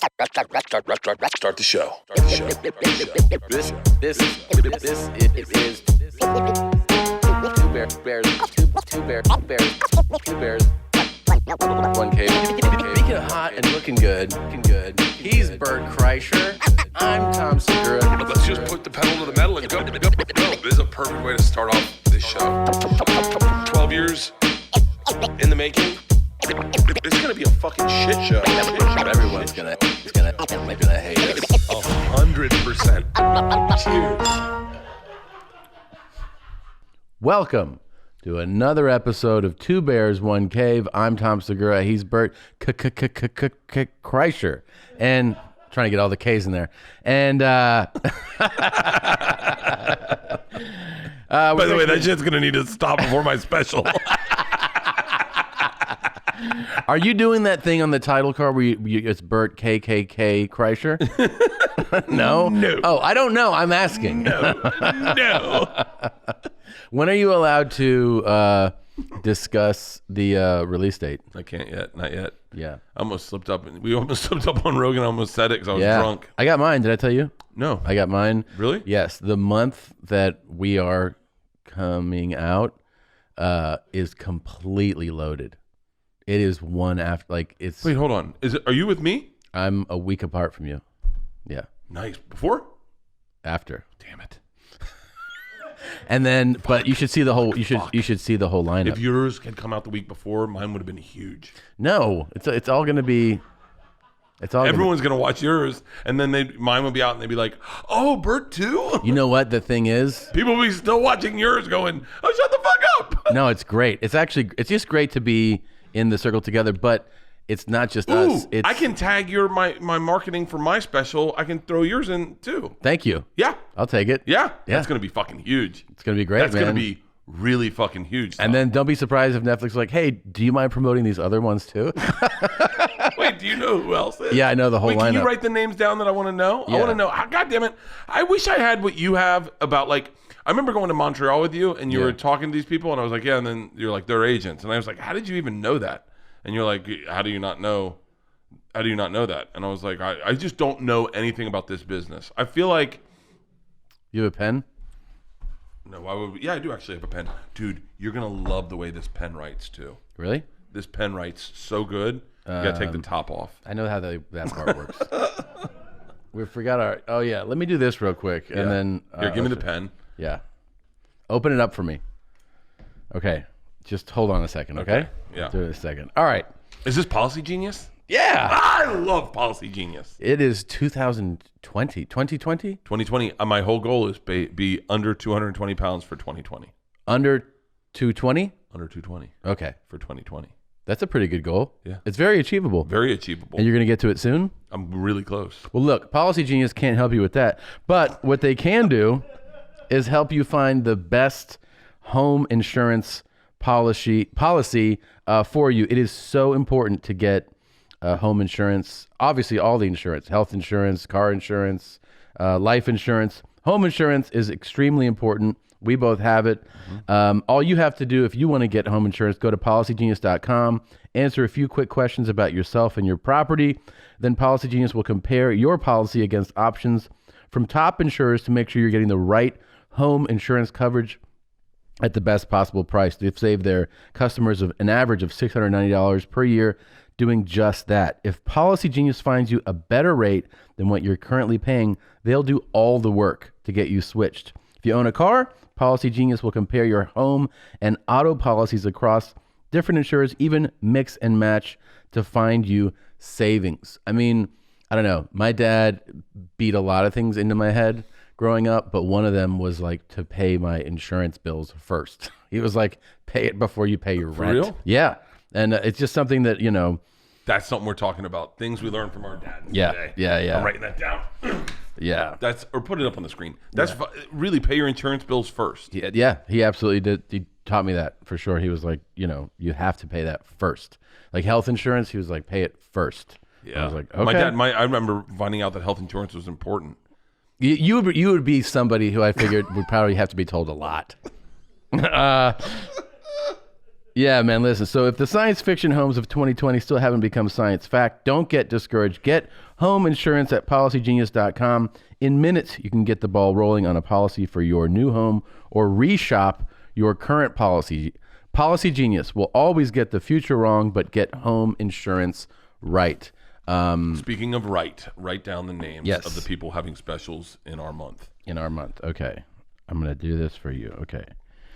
Start the show. This is two bears, one cave. Speaking of hot and looking good. He's Bert Kreischer. I'm Tom Segura. Let's just put the pedal to the metal and go. This is a perfect way to start off this show. 12 years in the making. It's gonna be a fucking shit show. Everyone's gonna hate us. 100%. Cheers. Welcome to another episode of Two Bears, One Cave. I'm Tom Segura. He's Bert Kreischer. And trying to get all the K's in there. And By the way, that shit's gonna need to stop before my special. are you doing that thing on the title card where it's Bert KKK Kreischer? No? No. Oh, I don't know. I'm asking. No. When are you allowed to discuss the release date? I can't yet. Not yet. Yeah. I almost slipped up. We almost slipped up on Rogan. I almost said it because I was drunk. I got mine. Did I tell you? No. I got mine. Really? Yes. The month that we are coming out is completely loaded. It is one after, like, it's... Wait, hold on. Are you with me? I'm a week apart from you. Yeah. Nice. Before? After. Damn it. And then, but you should see the whole. You should see the whole lineup. If yours had come out the week before, mine would have been huge. No, it's all going to be. It's all. Everyone's going to watch yours, and then mine will be out, and they'd be like, "Oh, Bert too." You know what the thing is? People will be still watching yours, going, "Oh, shut the fuck up." No, it's great. It's just great to be in the circle together, but it's not just Ooh, us. It's, I can tag my marketing for my special. I can throw yours in too. Thank you. Yeah, I'll take it. yeah. That's going to be fucking huge. It's going to be great. That's man. going to be really fucking huge. And then don't be surprised if Netflix is like, hey, do you mind promoting these other ones too? Wait, do you know who else is? Yeah, I know the whole Wait, lineup. can you write the names down that I want to know? Yeah. I want to know. God damn it. I wish I had what you have about, like, I remember going to Montreal with you and you were talking to these people and I was like, yeah, and then you're like, they're agents. And I was like, how did you even know that? And you're like, how do you not know that? And I was like, I just don't know anything about this business. I feel like... You have a pen? No, why would we? Yeah, I do actually have a pen. Dude, you're going to love the way this pen writes, too. Really? This pen writes so good. You got to take the top off. I know how that part works. We forgot our... Oh, yeah. Let me do this real quick. And then... Here, give me the pen. Yeah. Open it up for me. Okay. Just hold on a second, okay? Yeah. Do it a second. All right. Is this Policy Genius? Yeah. I love Policy Genius. It is 2020. 2020? 2020. My whole goal is be under 220 pounds for 2020. Under 220? Under 220 Okay. for 2020. That's a pretty good goal. Yeah. It's very achievable. Very achievable. And you're going to get to it soon? I'm really close. Well, look, Policy Genius can't help you with that. But what they can do is help you find the best home insurance policy for you. It is so important to get home insurance. Obviously, all the insurance, health insurance, car insurance, life insurance. Home insurance is extremely important. We both have it. All you have to do if you want to get home insurance, go to policygenius.com, answer a few quick questions about yourself and your property. Then Policy Genius will compare your policy against options from top insurers to make sure you're getting the right home insurance coverage at the best possible price. They've saved their customers an average of $690 per year doing just that. If Policy Genius finds you a better rate than what you're currently paying, they'll do all the work to get you switched. If you own a car, Policy Genius will compare your home and auto policies across different insurers, even mix and match to find you savings. I mean, I don't know. My dad beat a lot of things into my head growing up, but one of them was like to pay my insurance bills first. He was like, pay it before you pay your rent. real? Yeah. And it's just something that, you know. That's something we're talking about. Things we learned from our dad today. Yeah. I'm writing that down. Yeah. Or put it up on the screen. That's really pay your insurance bills first. Yeah, he absolutely did. He taught me that for sure. He was like, you know, you have to pay that first. Like health insurance, he was like, pay it first. Yeah. I was like, okay. My dad, I remember finding out that health insurance was important. You would be somebody who I figured would probably have to be told a lot. Yeah, man, listen. So if the science fiction homes of 2020 still haven't become science fact, don't get discouraged. Get home insurance at policygenius.com. In minutes, you can get the ball rolling on a policy for your new home or reshop your current policy. Policy Genius will always get the future wrong, but get home insurance right. Speaking of write down the names of the people having specials in our month. Okay. I'm going to do this for you. Okay.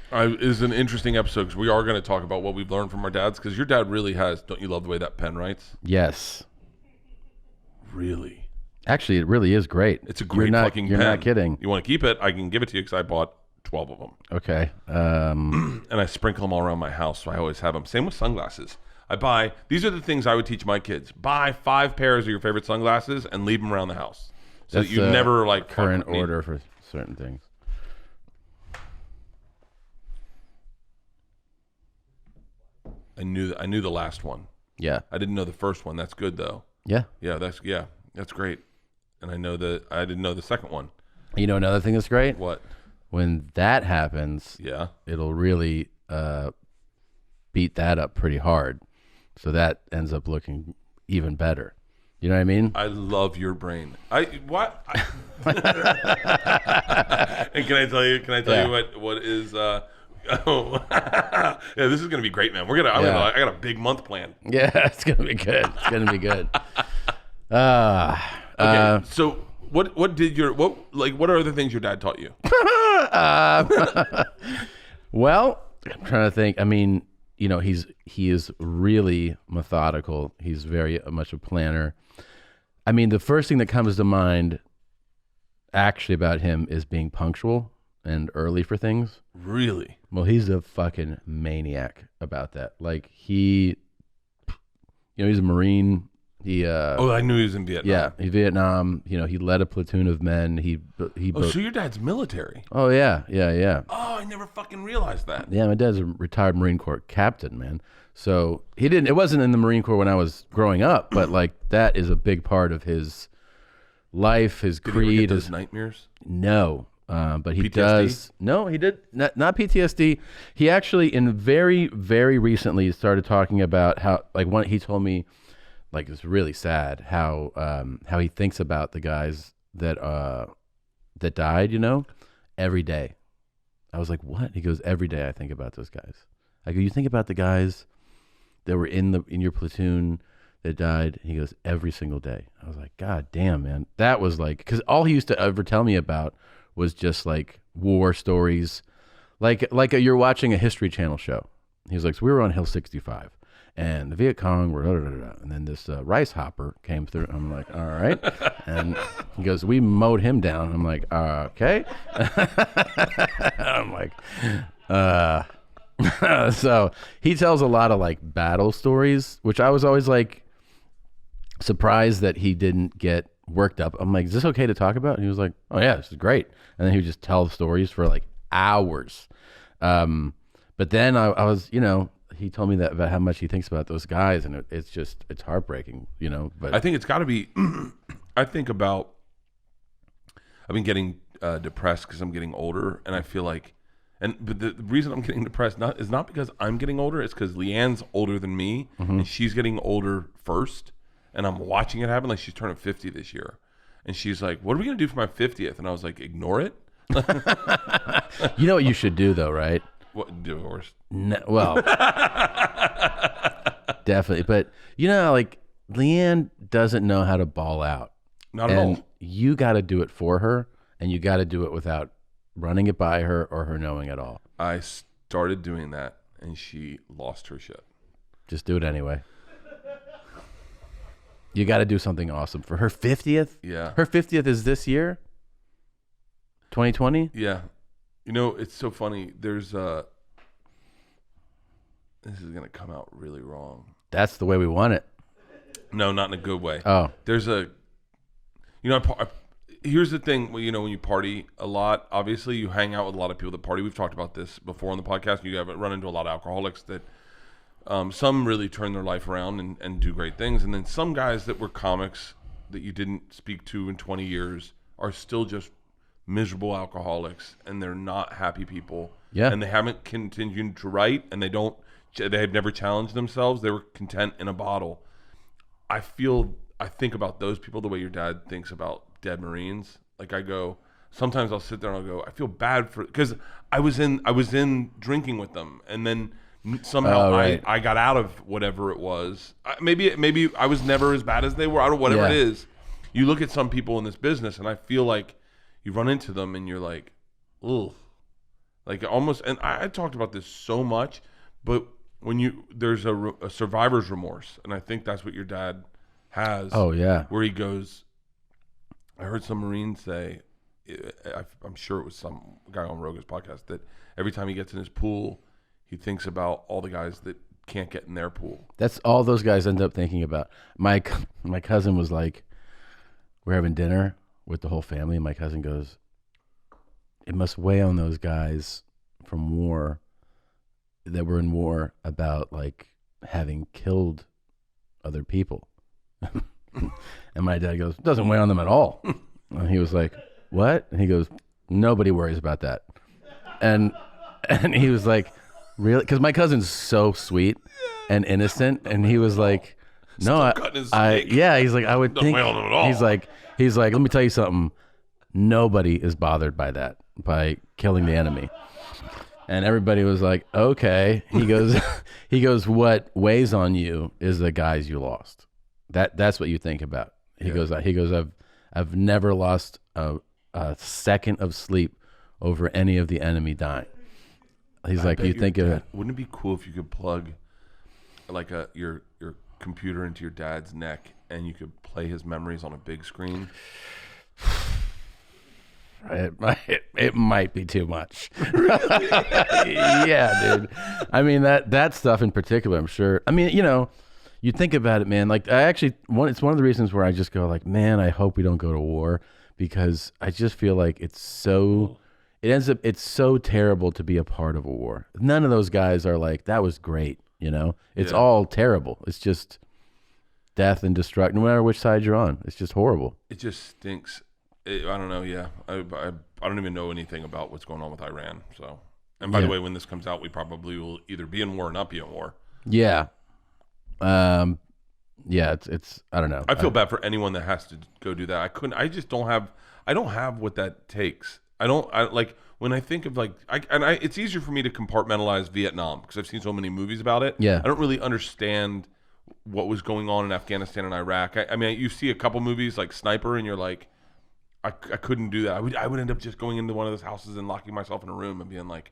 Is an interesting episode because we are going to talk about what we've learned from our dads, because your dad really has, don't you love the way that pen writes? Yes. Really? Actually, it really is great. It's a great fucking pen. You're not kidding. You want to keep it? I can give it to you because I bought 12 of them. Okay. And I sprinkle them all around my house, so I always have them. Same with sunglasses. These are the things I would teach my kids. Buy 5 pairs of your favorite sunglasses and leave them around the house. So that you never like current order for certain things. I knew the last one. Yeah. I didn't know the first one. That's good though. Yeah. Yeah, that's great. And I didn't know the second one. You know another thing that's great? What? When that happens, it'll really beat that up pretty hard. So that ends up looking even better. You know what I mean? I love your brain. What? And can I tell you what is yeah, this is gonna be great, man. I got a big month planned. Yeah, it's gonna be good. It's gonna be good. Okay, so what are the things your dad taught you? Well, I'm trying to think. I mean, you know, he is really methodical. He's very much a planner. I mean, the first thing that comes to mind actually about him is being punctual and early for things. Really? Well, he's a fucking maniac about that. Like he's a Marine. I knew he was in Vietnam. Yeah, he's Vietnam. You know, he led a platoon of men. So your dad's military? Oh yeah. Oh, I never fucking realized that. Yeah, my dad's a retired Marine Corps captain, man. So it wasn't in the Marine Corps when I was growing up, but like that is a big part of his life, his creed. Did he ever get those nightmares? No. But he PTSD? does. No, he did not PTSD. He actually, very, very recently, started talking about how, he told me, like, it's really sad how he thinks about the guys that died, you know, every day. I was like, what? He goes, every day I think about those guys. I go, you think about the guys that were in your platoon that died? He goes, every single day. I was like, God damn, man. That was like, because all he used to ever tell me about was just like war stories, like you're watching a History Channel show. He was like, so we were on Hill 65, and the Viet Cong were, and then this rice hopper came through. I'm like, all right, and he goes, we mowed him down. I'm like, okay. I'm like, so he tells a lot of like battle stories, which I was always like surprised that he didn't get worked up. I'm like, is this okay to talk about? And he was like, oh yeah, this is great. And then he would just tell stories for like hours. But then I was, you know, he told me that about how much he thinks about those guys, and it's heartbreaking, you know. But I think it's got to be. I've been getting depressed because I'm getting older, and I feel like, but the reason I'm getting depressed is not because I'm getting older. It's because Leanne's older than me, and she's getting older first. And I'm watching it happen. Like, she's turning 50 this year. And she's like, what are we going to do for my 50th? And I was like, ignore it. You know what you should do, though, right? What, divorce? No, well, definitely. But, you know, like, Leanne doesn't know how to ball out. Not at all. You got to do it for her, and you got to do it without running it by her or her knowing at all. I started doing that, and she lost her shit. Just do it anyway. You got to do something awesome for her 50th. Yeah. Her 50th is this year? 2020? Yeah. You know, it's so funny. There's this is going to come out really wrong. That's the way we want it. No, not in a good way. Oh. There's here's the thing, you know, when you party a lot, obviously you hang out with a lot of people that party. We've talked about this before on the podcast. You have run into a lot of alcoholics that some really turn their life around and do great things. And then some guys that were comics that you didn't speak to in 20 years are still just miserable alcoholics, and they're not happy people. Yeah. And they haven't continued to write, and they don't they had never challenged themselves. They were content in a bottle. I think about those people the way your dad thinks about dead Marines. Like sometimes I'll sit there and I'll go, I feel bad because I was in drinking with them, and then somehow I got out of whatever it was. Maybe I was never as bad as they were. I don't whatever it is. You look at some people in this business, and I feel like you run into them, and you're like, ugh, like almost. And I talked about this so much, but when there's a survivor's remorse, and I think that's what your dad has. Oh yeah, where he goes. I heard some Marine say, I'm sure it was some guy on Roga's podcast, that every time he gets in his pool, he thinks about all the guys that can't get in their pool. That's all those guys end up thinking about. My cousin was like, we're having dinner with the whole family, and my cousin goes, it must weigh on those guys from war that were in war about like having killed other people. And my dad goes, it doesn't weigh on them at all. And he was like, what? And he goes, nobody worries about that. And he was like, really? Because my cousin's so sweet and innocent. And he was like, no, he's like, I would think, on them at all. He's like, let me tell you something. Nobody is bothered by that, by killing the enemy. And everybody was like, okay. He goes, what weighs on you is the guys you lost. That's what you think about. He goes, I've never lost a second of sleep over any of the enemy dying. He's like, you think of it. Wouldn't it be cool if you could plug like your computer into your dad's neck and you could play his memories on a big screen? It might be too much. Yeah, dude. I mean, that stuff in particular, I'm sure. I mean, you think about it, man. Like it's one of the reasons where I just go like, man, I hope we don't go to war, because I just feel like it's so terrible to be a part of a war. None of those guys are like, that was great. It's all terrible. It's just death and destruction, no matter which side you're on. It's just horrible. It just stinks. I don't know. Yeah. I don't even know anything about what's going on with Iran. So, and by the way, when this comes out, we probably will either be in war or not be in war. Yeah. It's I don't know. I feel bad for anyone that has to go do that. I don't have what that takes. When I think of it's easier for me to compartmentalize Vietnam because I've seen so many movies about it. Yeah. I don't really understand what was going on in Afghanistan and Iraq. I mean, you see a couple movies like Sniper and you're like, I couldn't do that. I would end up just going into one of those houses and locking myself in a room and being like,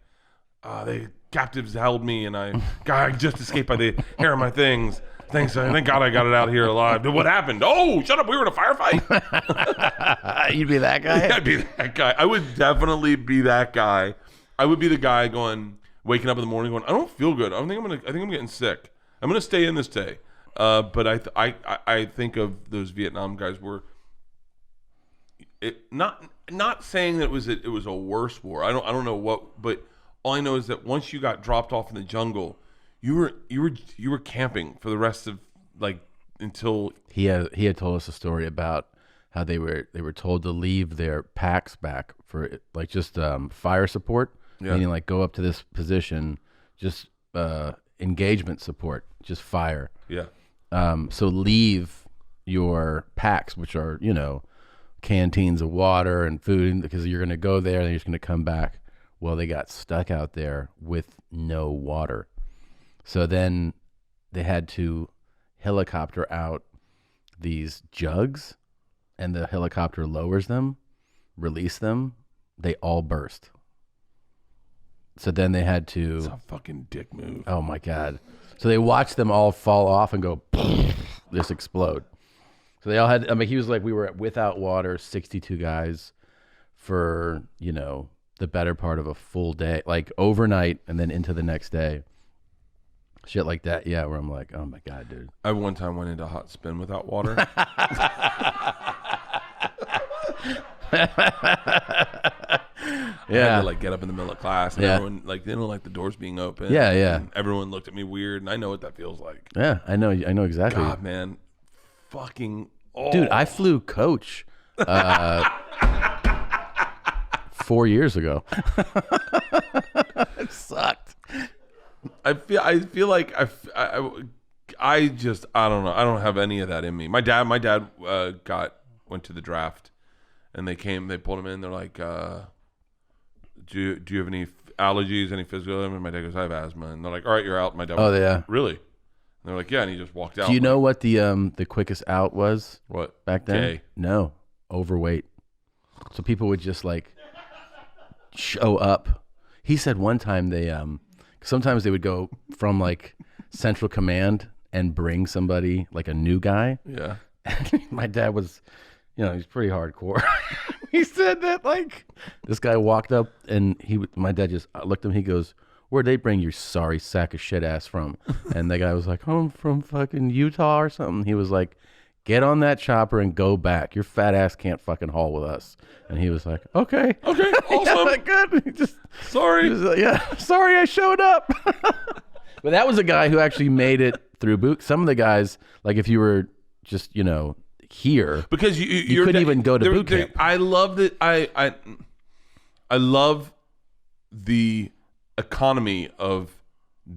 the captives held me and I just escaped by the hair of my things. Thank God I got it out here alive. But what happened? Oh, shut up. We were in a firefight. You'd be that guy? Yeah, I'd be that guy. I would definitely be that guy. I would be the guy waking up in the morning going, I don't feel good. I think I'm getting sick. I'm going to stay in this day. But I think of those Vietnam guys were not saying that it was a worse war. I don't know what, but all I know is that once you got dropped off in the jungle, you were camping for the rest of until he had told us a story about how they were told to leave their packs back for just fire support, meaning go up to this position, just engagement support, just fire. Yeah. So leave your packs, which are canteens of water and food, because you're going to go there and you're just going to come back. Well, they got stuck out there with no water. So then they had to helicopter out these jugs, and the helicopter lowers them, release them. They all burst. So then they had to... It's a fucking dick move. Oh, my God. So they watched them all fall off and go, just explode. So they all had... he was like, we were without water, 62 guys for, the better part of a full day, overnight and then into the next day. Shit like that, yeah, where I'm like, oh my God, dude. I one time went into hot spin without water. Yeah. I had to get up in the middle of class and everyone they didn't like the doors being open. Yeah, yeah. And everyone looked at me weird and I know what that feels like. Yeah, I know exactly. God, man. Fucking Dude, I flew coach 4 years ago. It sucked. I feel like I just I don't know. I don't have any of that in me. My dad went to the draft, and they pulled him in. They're like, do you have any allergies, any physical? And my dad goes, I have asthma. And they're like, all right, you're out. My dad. Oh yeah. Really? And they're like, yeah. And he just walked out. Do you know what the quickest out was? What back then? Gay. No, overweight. So people would just like show up. He said one time sometimes they would go from like Central Command and bring somebody like a new guy. Yeah. My dad was, he's pretty hardcore. He said that like this guy walked up and my dad just looked at him. He goes, "Where'd they bring your sorry sack of shit ass from?" And the guy was like, "I'm from fucking Utah or something." He was like, "Get on that chopper and go back. Your fat ass can't fucking haul with us." And he was like, "Okay, awesome, yeah, good." He just sorry, sorry, I showed up. But that was a guy who actually made it through boot. Some of the guys, like if you were just here, because you couldn't even go to boot camp. I love that. I love the economy of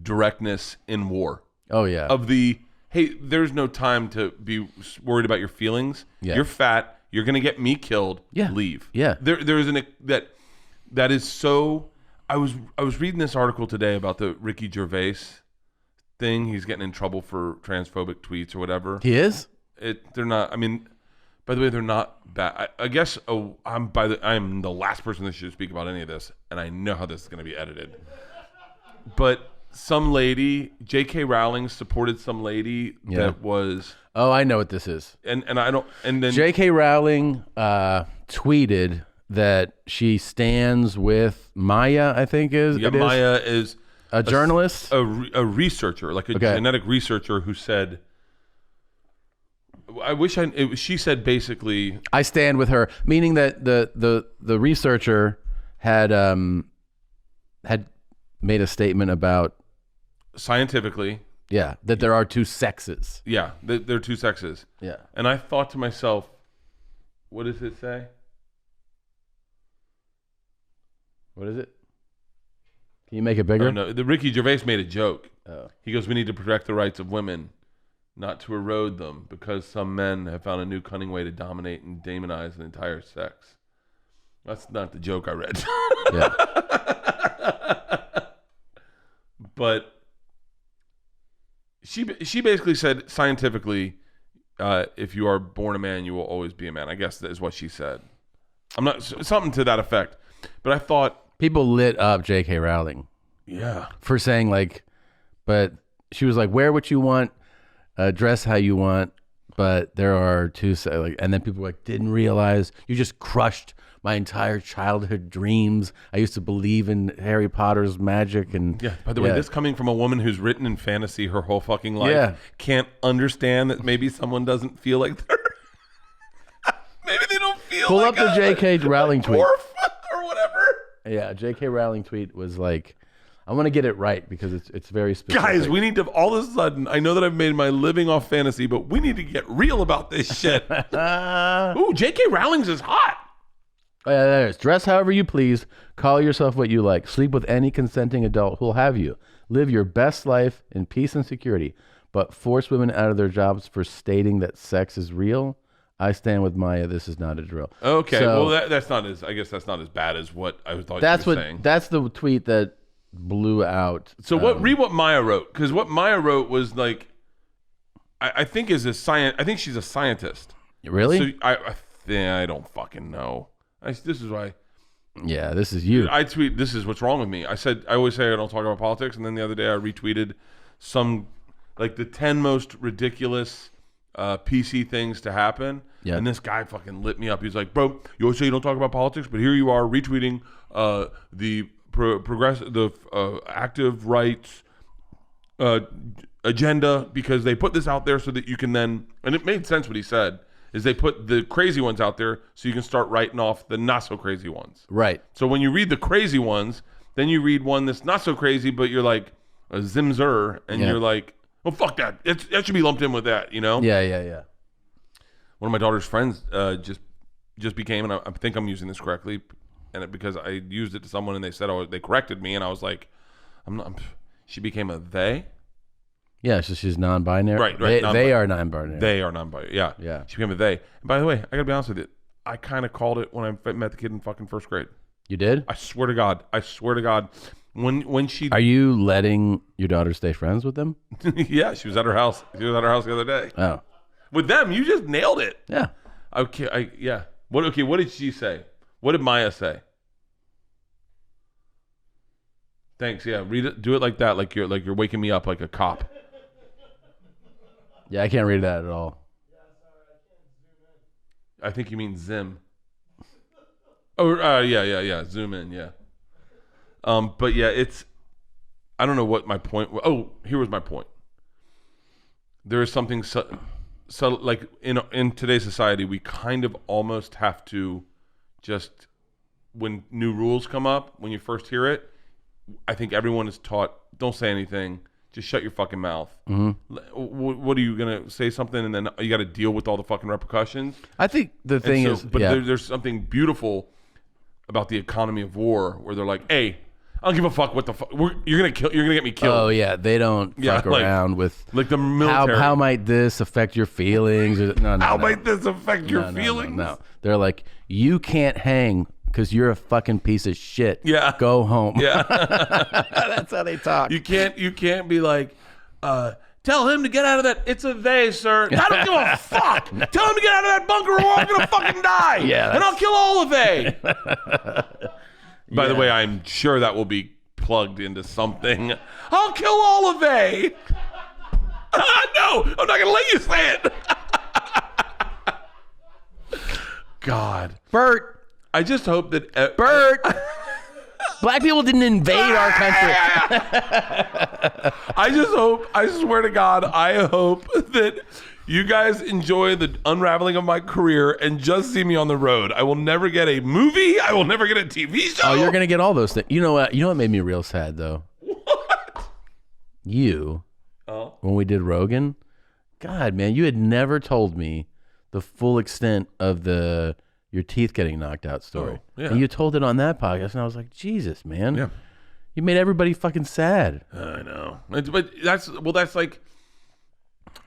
directness in war. Oh yeah. Of the hey, there's no time to be worried about your feelings. Yeah. You're fat. You're gonna get me killed. Yeah. Leave. Yeah. There is that is so. I was reading this article today about the Ricky Gervais thing. He's getting in trouble for transphobic tweets or whatever. He is? They're not. I mean, by the way, they're not bad. I guess I'm the last person that should speak about any of this, and I know how this is going to be edited. But some lady, J.K. Rowling, supported some lady that was. Oh, I know what this is. And I don't. And then J.K. Rowling tweeted that she stands with Maya. I think Maya is a journalist, a researcher, like a genetic researcher who said. She said basically. I stand with her, meaning that the researcher had made a statement about scientifically. Yeah, that there are two sexes. Yeah, there are two sexes. Yeah, and I thought to myself, what does it say? What is it? Can you make it bigger? Oh, no, the Ricky Gervais made a joke. Oh. He goes, "We need to protect the rights of women, not to erode them, because some men have found a new cunning way to dominate and demonize an entire sex." That's not the joke I read. Yeah. But she basically said scientifically, if you are born a man, you will always be a man. I guess that is what she said. I'm not something to that effect. But I thought people lit up J.K. Rowling. Yeah. For saying but she was like, wear what you want, dress how you want, but there are two, and then people were like, didn't realize you just crushed my entire childhood dreams. I used to believe in Harry Potter's magic. And yeah, by the way, this coming from a woman who's written in fantasy her whole fucking life, can't understand that maybe someone doesn't feel like they're maybe they don't feel pull like up the J.K. Rowling tweet or whatever. Yeah, J.K. Rowling tweet was like, I want to get it right because it's very specific. Guys, we need to, all of a sudden, I know that I've made my living off fantasy, but we need to get real about this shit. Ooh, J.K. Rowling's is hot. Oh, yeah, there it is. Dress however you please. Call yourself what you like. Sleep with any consenting adult who'll have you. Live your best life in peace and security. But force women out of their jobs for stating that sex is real. I stand with Maya. This is not a drill. Okay, so, well, that's not as, I guess that's not as bad as what I thought you were saying. That's the tweet that blew out. So read what Maya wrote, because what Maya wrote was like, I think is a science. I think she's a scientist. Really? So I don't fucking know. This is why. Yeah, this is you. I tweet. This is what's wrong with me. I always say I don't talk about politics, and then the other day I retweeted some like the 10 most ridiculous PC things to happen. Yeah. And this guy fucking lit me up. He's like, bro, you always say you don't talk about politics, but here you are retweeting the active rights agenda because they put this out there so that you can then, and it made sense what he said, is they put the crazy ones out there so you can start writing off the not so crazy ones. Right. So when you read the crazy ones, then you read one that's not so crazy, but you're like a zimzer, and you're like, oh, fuck that. That should be lumped in with that, you know? Yeah. One of my daughter's friends just became, and I think I'm using this correctly, and because I used it to someone and they said, they corrected me, and I was like, she became a they. Yeah, so she's non-binary. Right. They are non-binary. They are non-binary. Yeah. Yeah. She became a they. And by the way, I gotta be honest with you. I kind of called it when I met the kid in fucking first grade. You did? I swear to God. When she. Are you letting your daughter stay friends with them? Yeah, she was at her house. She was at her house the other day. Oh. With them, you just nailed it. Yeah. Okay. Yeah. What did she say? What did Maya say? Thanks. Yeah. Read it. Do it like that. Like you're waking me up like a cop. Yeah, I can't read that at all. I think you mean Zim. Oh, yeah. Zoom in, yeah. But yeah, I don't know what my point was. Oh, here was my point. There is something so like in today's society, we kind of almost have to just, when new rules come up, when you first hear it, I think everyone is taught, don't say anything. Just shut your fucking mouth. Mm-hmm. What are you gonna say something and then you got to deal with all the fucking repercussions? I think the thing is, but there's something beautiful about the economy of war where they're like, "Hey, I don't give a fuck what the fuck you're gonna get me killed." Oh yeah, they don't fuck around with like the military. How might this affect your feelings? How might this affect your feelings? No, they're like, you can't hang because you're a fucking piece of shit. Yeah. Go home. Yeah. That's how they talk. You can't be like, tell him to get out of that. It's a they, sir. I don't give a fuck. Tell him to get out of that bunker or we're all going to fucking die. Yeah. And I'll kill all of they. By the way, I'm sure that will be plugged into something. I'll kill all of they. No, I'm not going to let you say it. God. Bert. I just hope that Bert. Black people didn't invade our country. I swear to God, I hope that you guys enjoy the unraveling of my career and just see me on the road. I will never get a movie. I will never get a TV show. Oh, you're going to get all those things. You know what? You know what made me real sad, though? What? You, when we did Rogan, God, man, you had never told me the full extent of your teeth getting knocked out story. Oh, yeah. And you told it on that podcast, and I was like, Jesus, man. Yeah. You made everybody fucking sad. I know. But that's like,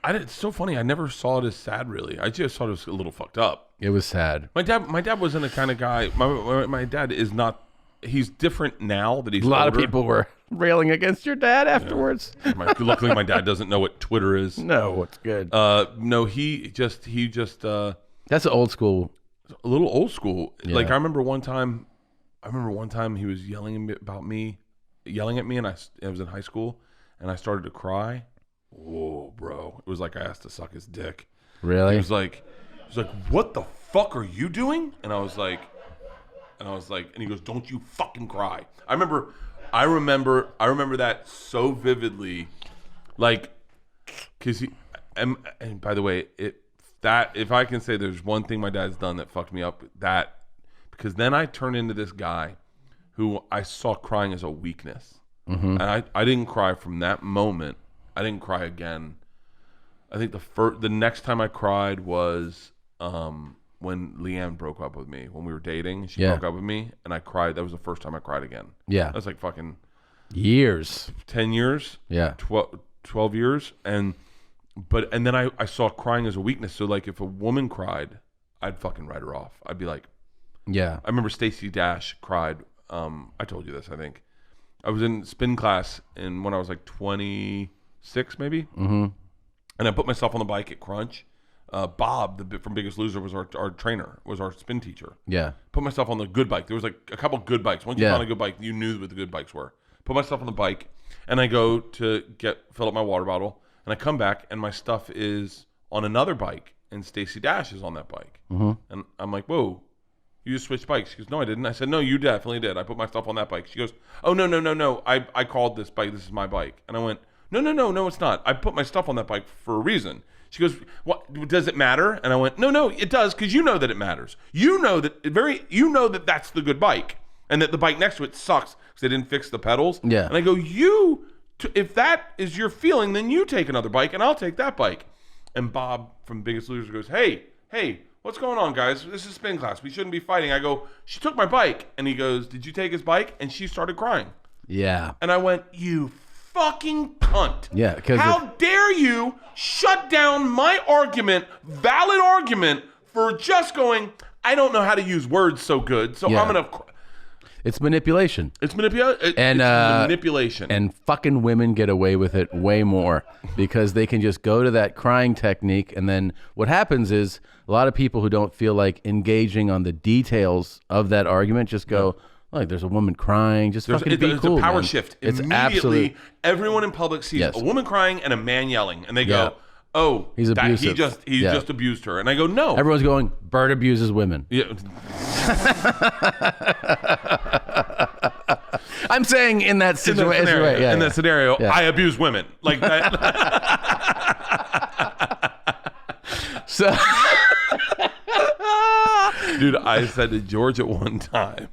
it's so funny. I never saw it as sad, really. I just thought it was a little fucked up. It was sad. My dad wasn't the kind of guy. My dad is not. He's different now that he's a lot older. of people were railing against your dad afterwards. Yeah. Luckily, my dad doesn't know what Twitter is. No, it's good. No, he just. That's old school. A little old school. Yeah. Like I remember one time he was yelling at me, and I was in high school, and I started to cry. Whoa, bro! It was like I asked to suck his dick. Really? He was like, "What the fuck are you doing?" And I was like, and he goes, "Don't you fucking cry." I remember that so vividly, like, because and by the way, if I can say there's one thing my dad's done that fucked me up, because then I turned into this guy who I saw crying as a weakness. Mm-hmm. And I didn't cry from that moment. I didn't cry again. I think the next time I cried was when Leanne broke up with me, when we were dating. She broke up with me, and I cried. That was the first time I cried again. Yeah. That's like fucking years. 10 years. Yeah. 12 years. And then I saw crying as a weakness. So like if a woman cried, I'd fucking write her off. I'd be like, yeah. I remember Stacey Dash cried. I told you this, I think. I was in spin class when I was like 26 maybe. Mm-hmm. And I put myself on the bike at Crunch. Bob from Biggest Loser was our trainer, was our spin teacher. Yeah. Put myself on the good bike. There was like a couple good bikes. Once you found a good bike, you knew what the good bikes were. Put myself on the bike, and I go to fill up my water bottle. And I come back, and my stuff is on another bike, and Stacey Dash is on that bike. Mm-hmm. And I'm like, whoa, you just switched bikes. She goes, no, I didn't. I said, no, you definitely did. I put my stuff on that bike. She goes, oh, no. I called this bike. This is my bike. And I went, no, it's not. I put my stuff on that bike for a reason. She goes, what, does it matter? And I went, no, it does, because you know that it matters. You know that that's the good bike, and that the bike next to it sucks because they didn't fix the pedals. Yeah. And I go, if that is your feeling, then you take another bike and I'll take that bike. And Bob from Biggest Loser goes, hey, what's going on, guys? This is spin class. We shouldn't be fighting. I go, she took my bike. And he goes, did you take his bike? And she started crying. Yeah. And I went, you fucking cunt. Yeah, because how dare you shut down my argument, valid argument, for just going, I don't know how to use words so good, so I'm going to... It's manipulation. It's manipulation. And manipulation. And fucking women get away with it way more because they can just go to that crying technique. And then what happens is a lot of people who don't feel like engaging on the details of that argument just go, like, there's a woman crying. Just fucking be cool. It's a power man. shift. It's Immediately, everyone in public sees a woman crying and a man yelling, and they go, "Oh, he's abusive. He just abused her." And I go, "No." Everyone's going, Bert abuses women. Yeah. I'm saying in that situation, in that scenario, I abuse women like that. So, dude, I said to George at one time,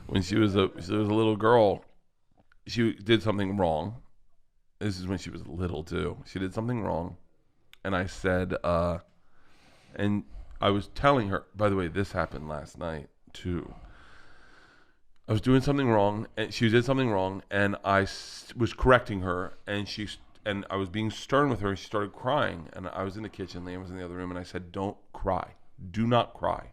when she was a little girl, she did something wrong. This is when she was little too. She did something wrong, and I said, and I was telling her. By the way, this happened last night too. I was doing something wrong, and she did something wrong, and I was correcting her, and I was being stern with her, and she started crying, and I was in the kitchen, Liam was in the other room, and I said, "Don't cry. Do not cry."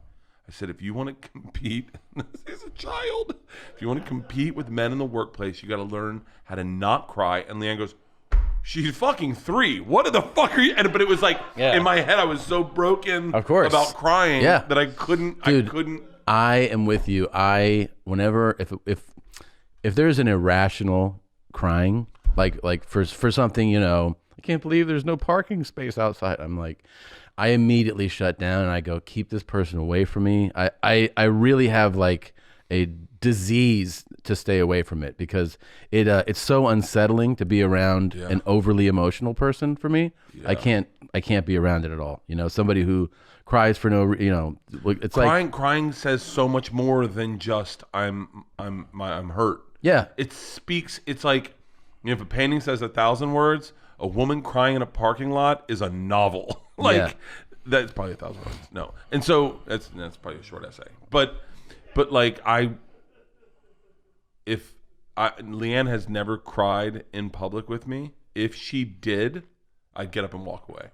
I said, if you want to compete, this is a child, if you want to compete with men in the workplace, you got to learn how to not cry. And Leanne goes, she's fucking 3. What the fuck are you? But it was like, in my head, I was so broken about crying that I couldn't. Dude, I am with you. Whenever, if there's an irrational crying, like for something, I can't believe there's no parking space outside. I'm like, I immediately shut down and I go, keep this person away from me. I really have like a disease to stay away from it because it's so unsettling to be around an overly emotional person for me. Yeah. I can't be around it at all. Somebody who cries for no, it's crying says so much more than just I'm hurt. Yeah. It speaks. It's like, if a painting says 1,000 words, a woman crying in a parking lot is a novel. That's probably 1,000 words. No. And so that's probably a short essay. But like Leanne has never cried in public with me. If she did, I'd get up and walk away.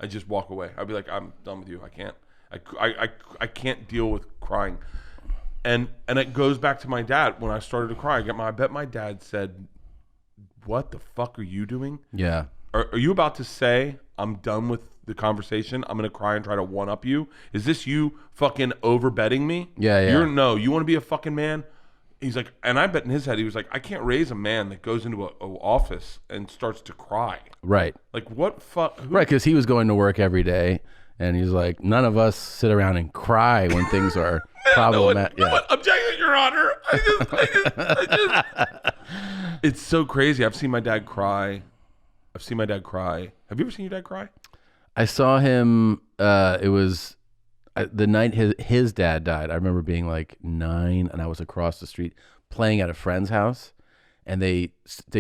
I'd just walk away. I'd be like, I'm done with you. I can't. I can't deal with crying. And it goes back to my dad. When I started to cry, I bet my dad said, "What the fuck are you doing? Yeah. Are you about to say I'm done with the conversation? I'm gonna cry and try to one up you? Is this you fucking overbetting me? Yeah. You want to be a fucking man?" He's like, and I bet in his head he was like, I can't raise a man that goes into an office and starts to cry. Right. Like what fuck? Right, because he was going to work every day, and he's like, none of us sit around and cry when things are problematic. No, objection, Your Honor. I just. It's so crazy. I've seen my dad cry. Have you ever seen your dad cry? I saw him. It was the night his dad died. I remember being like 9, and I was across the street playing at a friend's house, and they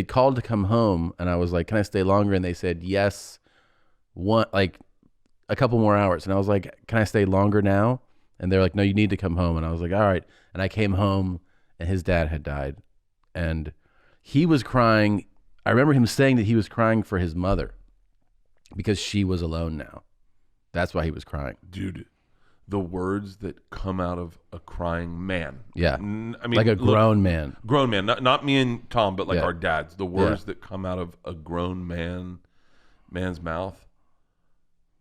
called to come home, and I was like, "Can I stay longer?" And they said yes, like a couple more hours, and I was like, "Can I stay longer now?" And they're like, "No, you need to come home." And I was like, "All right." And I came home, and his dad had died, and he was crying. I remember him saying that he was crying for his mother because she was alone now. That's why he was crying. Dude, the words that come out of a crying man. Yeah. I mean, like a grown man. Grown man. Not me and Tom, but like our dads. The words that come out of a grown man's mouth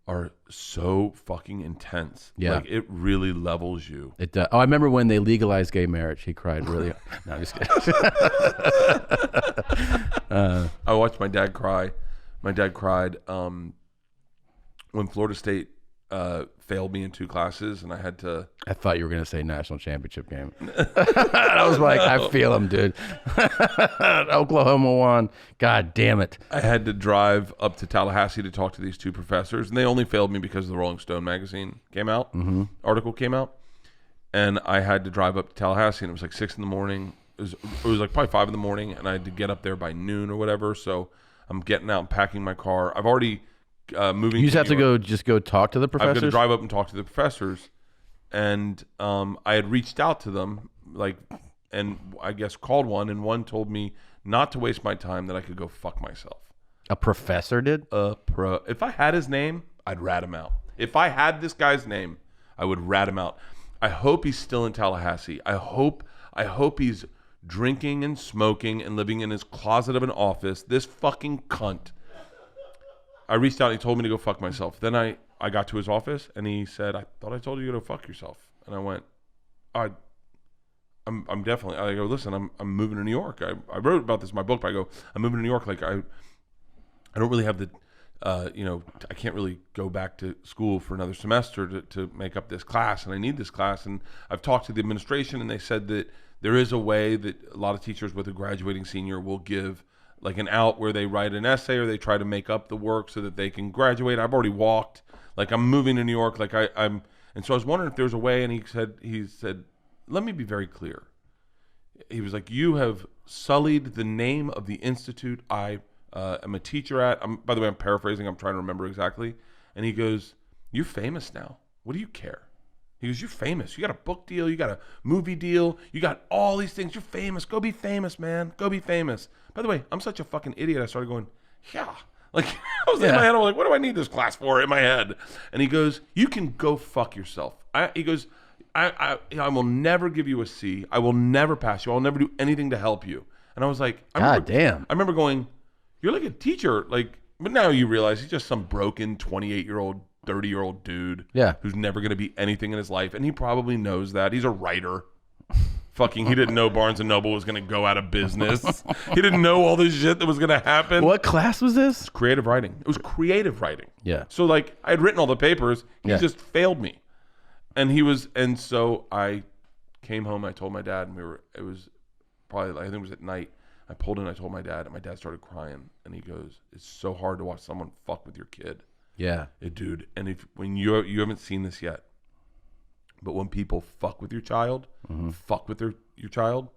are so fucking intense. Yeah. Like it really levels you. It does. Oh, I remember when they legalized gay marriage. He cried really hard. No, I'm just kidding. I watched my dad cry. My dad cried when Florida State failed me in 2 classes, and I had to. I thought you were gonna say national championship game. I was like, I feel him, dude. Oklahoma won. God damn it! I had to drive up to Tallahassee to talk to these 2 professors, and they only failed me because the Rolling Stone magazine came out. Article came out, and I had to drive up to Tallahassee, and it was like 6 in the morning. It was like probably 5 in the morning, and I had to get up there by noon or whatever. So I'm getting out and packing my car. I've already. Moving. You just have to go talk to the professors. I'm going to drive up and talk to the professors, and I had reached out to them, and I guess called one, and one told me not to waste my time that I could go fuck myself. A professor did? If I had his name, I'd rat him out. If I had this guy's name, I would rat him out. I hope he's still in Tallahassee. I hope he's drinking and smoking and living in his closet of an office. This fucking cunt. I reached out and he told me to go fuck myself. Then I got to his office and he said, I thought I told you to go fuck yourself. And I went, I'm definitely, I go, listen, I'm moving to New York. I wrote about this in my book, but I go, I'm moving to New York. Like I don't really have the, I can't really go back to school for another semester to make up this class, and I need this class. And I've talked to the administration, and they said that there is a way that a lot of teachers with a graduating senior will give like an out where they write an essay or they try to make up the work so that they can graduate. I've already walked. Like I'm moving to New York. Like I'm, and so I was wondering if there's a way. And he said, let me be very clear. He was like, you have sullied the name of the institute I am a teacher at. By the way, I'm paraphrasing. I'm trying to remember exactly. And he goes, you're famous now. What do you care? He goes, you're famous. You got a book deal. You got a movie deal. You got all these things. You're famous. Go be famous, man. Go be famous. By the way, I'm such a fucking idiot. I started going, yeah. Like, I was in my head. I'm like, what do I need this class for in my head? And he goes, you can go fuck yourself. He goes, I will never give you a C. I will never pass you. I'll never do anything to help you. And I was like, damn. I remember going, you're like a teacher. Like, but now you realize he's just some broken 28-year-old, 30-year-old dude. Yeah. Who's never going to be anything in his life. And he probably knows that. He's a writer. Fucking, he didn't know Barnes & Noble was going to go out of business. He didn't know all this shit that was going to happen. What class was this? Creative writing. It was creative writing. Yeah. So, like, I had written all the papers. He just failed me. And so I came home. I told my dad, and it was probably, I think it was at night. I pulled in, I told my dad, and my dad started crying. And he goes, it's so hard to watch someone fuck with your kid. Yeah. Dude. And when you haven't seen this yet, but when people fuck with your child, fuck with your child,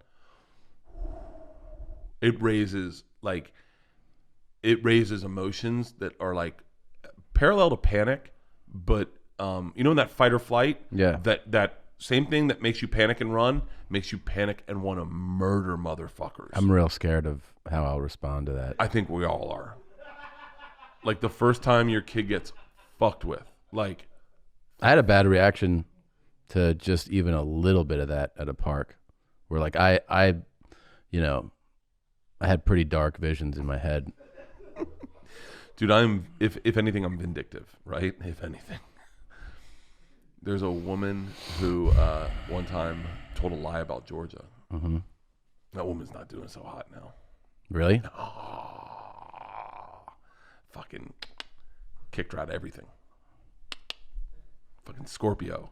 it raises emotions that are like parallel to panic, but in that fight or flight, that same thing that makes you panic and run makes you panic and want to murder motherfuckers. I'm real scared of how I'll respond to that. I think we all are. Like the first time your kid gets fucked with, like I had a bad reaction to just even a little bit of that at a park, where like I had pretty dark visions in my head. Dude, if anything, I'm vindictive, right? If anything. There's a woman who one time told a lie about Georgia. Mm-hmm. That woman's not doing so hot now. Really? Fucking kicked her out of everything. Fucking Scorpio.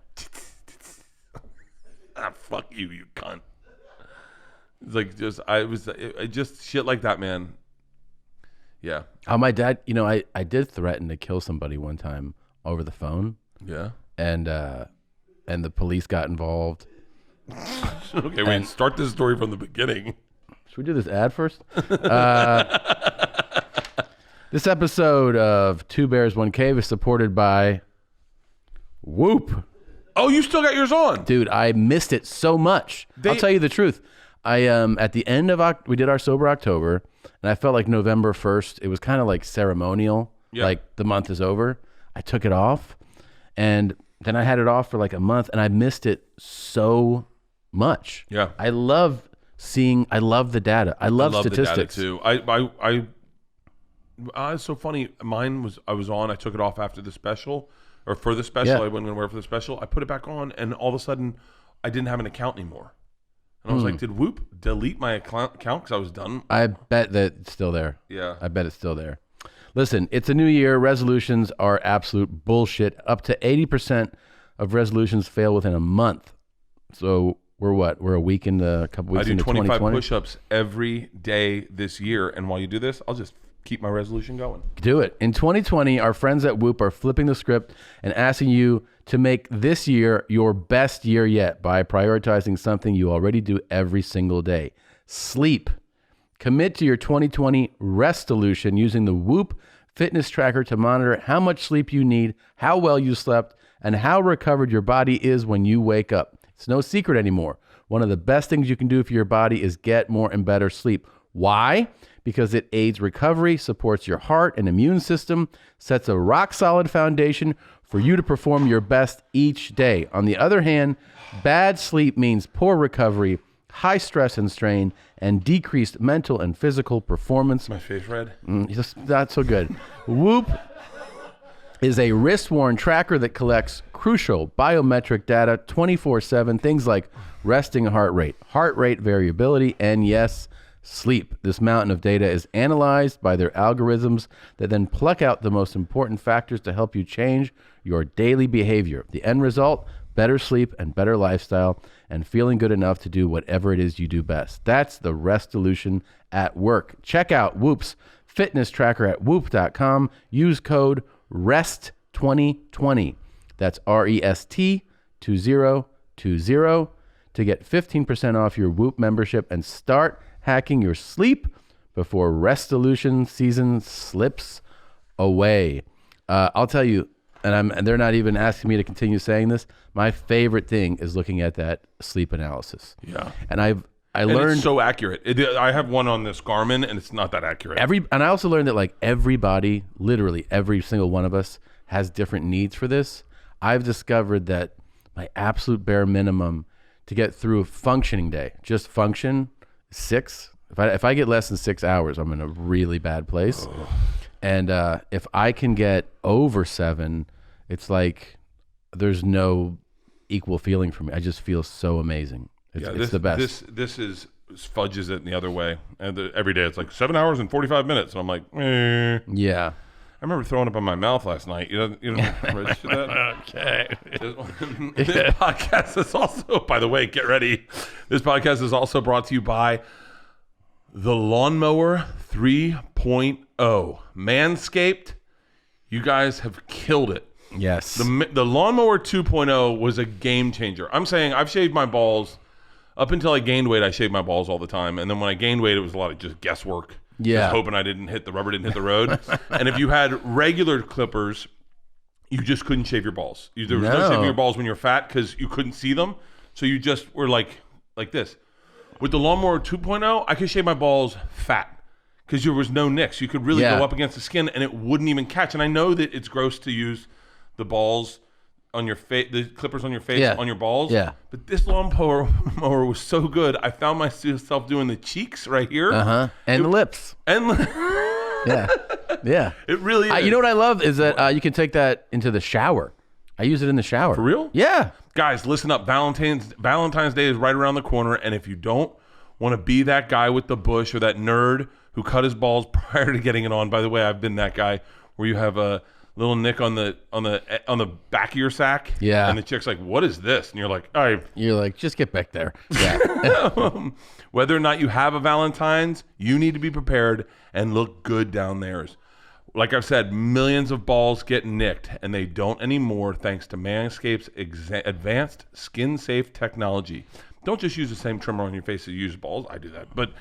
Fuck you, you cunt. It's like just shit like that, man. Yeah. My dad, I did threaten to kill somebody one time over the phone. Yeah. And the police got involved. Okay, wait, start this story from the beginning. Should we do this ad first? This episode of Two Bears, One Cave is supported by Whoop. Oh, you still got yours on? Dude, I missed it so much. I'll tell you the truth. I at the end of we did our Sober October, and I felt like November 1st, it was kind of like ceremonial, like the month is over. I took it off, and then I had it off for like a month, and I missed it so much. Yeah. I love the data. I love statistics. The data too. It's so funny. I was on, I took it off after the special, or for the special. I wasn't going to wear it for the special. I put it back on, and all of a sudden, I didn't have an account anymore. And I was like, did Whoop delete my account because I was done? I bet that it's still there. Yeah. I bet it's still there. Listen, it's a new year. Resolutions are absolute bullshit. Up to 80% of resolutions fail within a month. So we're what? We're a week into, a couple weeks into 2020. I do 25 push-ups every day this year. And while you do this, I'll just keep my resolution going. Do it. In 2020, our friends at Whoop are flipping the script and asking you to make this year your best year yet by prioritizing something you already do every single day. Sleep. Commit to your 2020 rest-olution using the Whoop fitness tracker to monitor how much sleep you need, how well you slept, and how recovered your body is when you wake up. It's no secret anymore. One of the best things you can do for your body is get more and better sleep. Why? Because it aids recovery, supports your heart and immune system, sets a rock-solid foundation for you to perform your best each day. On the other hand, bad sleep means poor recovery, high stress and strain, and decreased mental and physical performance. My face red? Just not so good. Whoop is a wrist-worn tracker that collects crucial biometric data 24/7, things like resting heart rate variability, and yes, sleep. This mountain of data is analyzed by their algorithms that then pluck out the most important factors to help you change your daily behavior. The end result, better sleep and better lifestyle, and feeling good enough to do whatever it is you do best. That's the Restolution at work. Check out Whoop's fitness tracker at whoop.com. Use code REST2020. That's REST 2020 to get 15% off your Whoop membership and start hacking your sleep before Restolution season slips away. I'll tell you, and they're not even asking me to continue saying this, my favorite thing is looking at that sleep analysis. Yeah. And I learned it's so accurate. I have one on this Garmin, and it's not that accurate. And I also learned that like everybody, literally every single one of us, has different needs for this. I've discovered that my absolute bare minimum to get through a functioning day, just function, 6. If I get less than 6 hours, I'm in a really bad place. Oh. And if I can get over 7, it's like there's no equal feeling for me. I just feel so amazing. It's the best. This fudges it the other way. And every day it's like 7 hours and 45 minutes. And I'm like, eh. Yeah. I remember throwing up in my mouth last night. You don't register that? Okay. This podcast is also, by the way, get ready. This podcast is also brought to you by the Lawnmower 3.0. Manscaped, you guys have killed it. Yes. The Lawnmower 2.0 was a game changer. I'm saying I've shaved my balls. Up until I gained weight, I shaved my balls all the time. And then when I gained weight, it was a lot of just guesswork. Yeah. Just hoping the rubber didn't hit the road. And if you had regular clippers, you just couldn't shave your balls. There was no shaving your balls when you're fat because you couldn't see them. So you just were like this. With the Lawnmower 2.0, I could shave my balls fat because there was no nicks. You could really go up against the skin and it wouldn't even catch. And I know that it's gross to use the balls on your face, the clippers on your face, on your balls. Yeah. But this lawnmower was so good. I found myself doing the cheeks right here. And the lips. And yeah. It really is. You know what I love is that you can take that into the shower. I use it in the shower. For real? Yeah. Guys, listen up. Valentine's Day is right around the corner. And if you don't want to be that guy with the bush or that nerd who cut his balls prior to getting it on, by the way, I've been that guy where you have a little nick on the back of your sack. Yeah. And the chick's like, what is this? And you're like, you're like, just get back there. Yeah. Whether or not you have a Valentine's, you need to be prepared and look good down there. Like I've said, millions of balls get nicked, and they don't anymore thanks to Manscaped's advanced skin-safe technology. Don't just use the same trimmer on your face as you use balls. I do that. But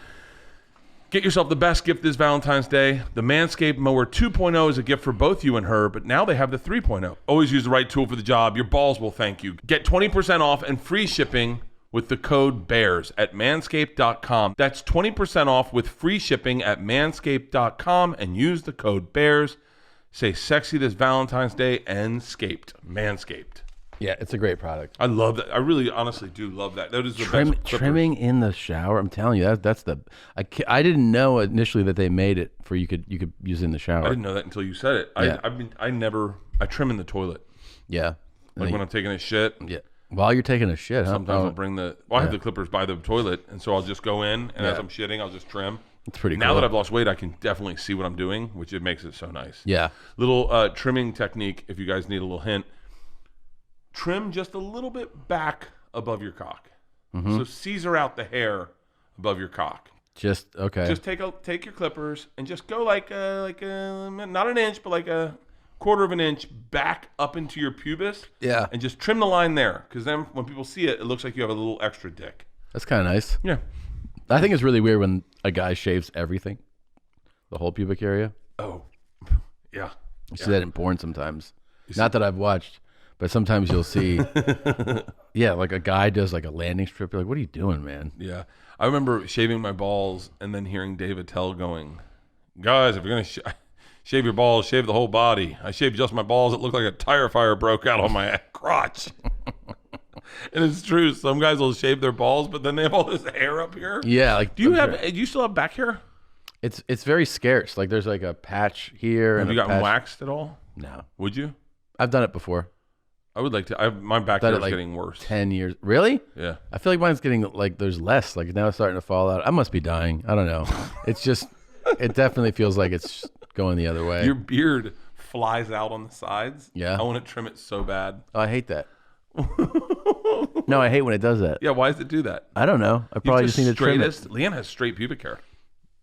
get yourself the best gift this Valentine's Day. The Manscaped Mower 2.0 is a gift for both you and her, but now they have the 3.0. Always use the right tool for the job. Your balls will thank you. Get 20% off and free shipping with the code BEARS at manscaped.com. That's 20% off with free shipping at manscaped.com and use the code BEARS. Say sexy this Valentine's Day and Manscaped. Yeah, it's a great product. I love that. I really honestly do love that. That is the best. Trimming in the shower. I'm telling you, that's the. I didn't know initially that they made it for you could use it in the shower. I didn't know that until you said it. Yeah. I trim in the toilet. Yeah. Like when I'm taking a shit. Yeah. While you're taking a shit, sometimes I'll bring I have the clippers by the toilet, and so I'll just go in, and as I'm shitting, I'll just trim. It's pretty cool. Now that I've lost weight, I can definitely see what I'm doing, which it makes it so nice. Yeah. Little trimming technique, if you guys need a little hint. Trim just a little bit back above your cock. So Caesar out the hair above your cock. Just take your clippers and just go like not an inch, but like a quarter of an inch back up into your pubis. Yeah. And just trim the line there, because then when people see it, it looks like you have a little extra dick. That's kind of nice. Yeah. I think it's really weird when a guy shaves everything, the whole pubic area. Oh, yeah. You see that in porn sometimes. Not that I've watched, But sometimes you'll see, yeah, like a guy does like a landing strip. You're like, what are you doing, man? Yeah. I remember shaving my balls and then hearing Dave Attell going, guys, if you're going to shave your balls, shave the whole body. I shaved just my balls. It looked like a tire fire broke out on my crotch. And it's true. Some guys will shave their balls, but then they have all this hair up here. Yeah. Like, do you still have back hair? It's very scarce. Like there's like a patch here. Have and you gotten patch. waxed at all? No. Would you? I've done it before. I would like to. My back hair is getting worse. 10 years. Really? Yeah. I feel like mine's getting like there's less. Like now it's starting to fall out. I must be dying. I don't know. It's just, it definitely feels like it's going the other way. Your beard flies out on the sides. Yeah. I want to trim it so bad. Oh, I hate that. No, I hate when it does that. Yeah. Why does it do that? I don't know. I probably just need to trim it. Leanne has straight pubic hair.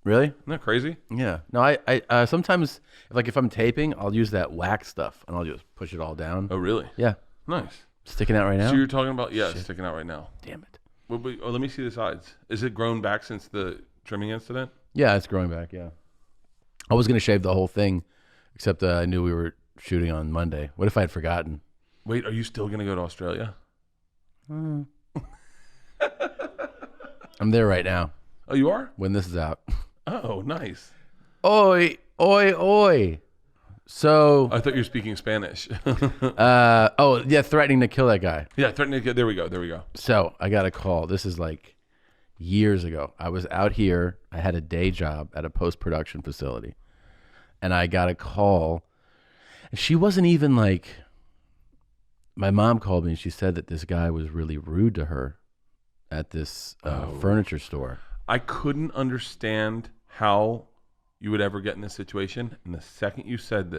Really? Isn't that crazy? Yeah. No, I sometimes if I'm taping, I'll use that wax stuff and I'll just push it all down. Oh, really? Yeah. Nice. Sticking out right now? So you're talking about, it's sticking out right now. Damn it. Let me see the sides. Is it grown back since the trimming incident? Yeah, it's growing back, yeah. I was going to shave the whole thing, except I knew we were shooting on Monday. What if I had forgotten? Wait, are you still going to go to Australia? I'm there right now. Oh, you are? When this is out. Oh, nice. Oi, oi, oi. So. I thought you were speaking Spanish. Threatening to kill that guy. Yeah, threatening to kill. There we go. So I got a call. This is like years ago. I was out here. I had a day job at a post-production facility. And I got a call. She wasn't even like, my mom called me and she said that this guy was really rude to her at this furniture store. I couldn't understand how you would ever get in this situation. And the second you said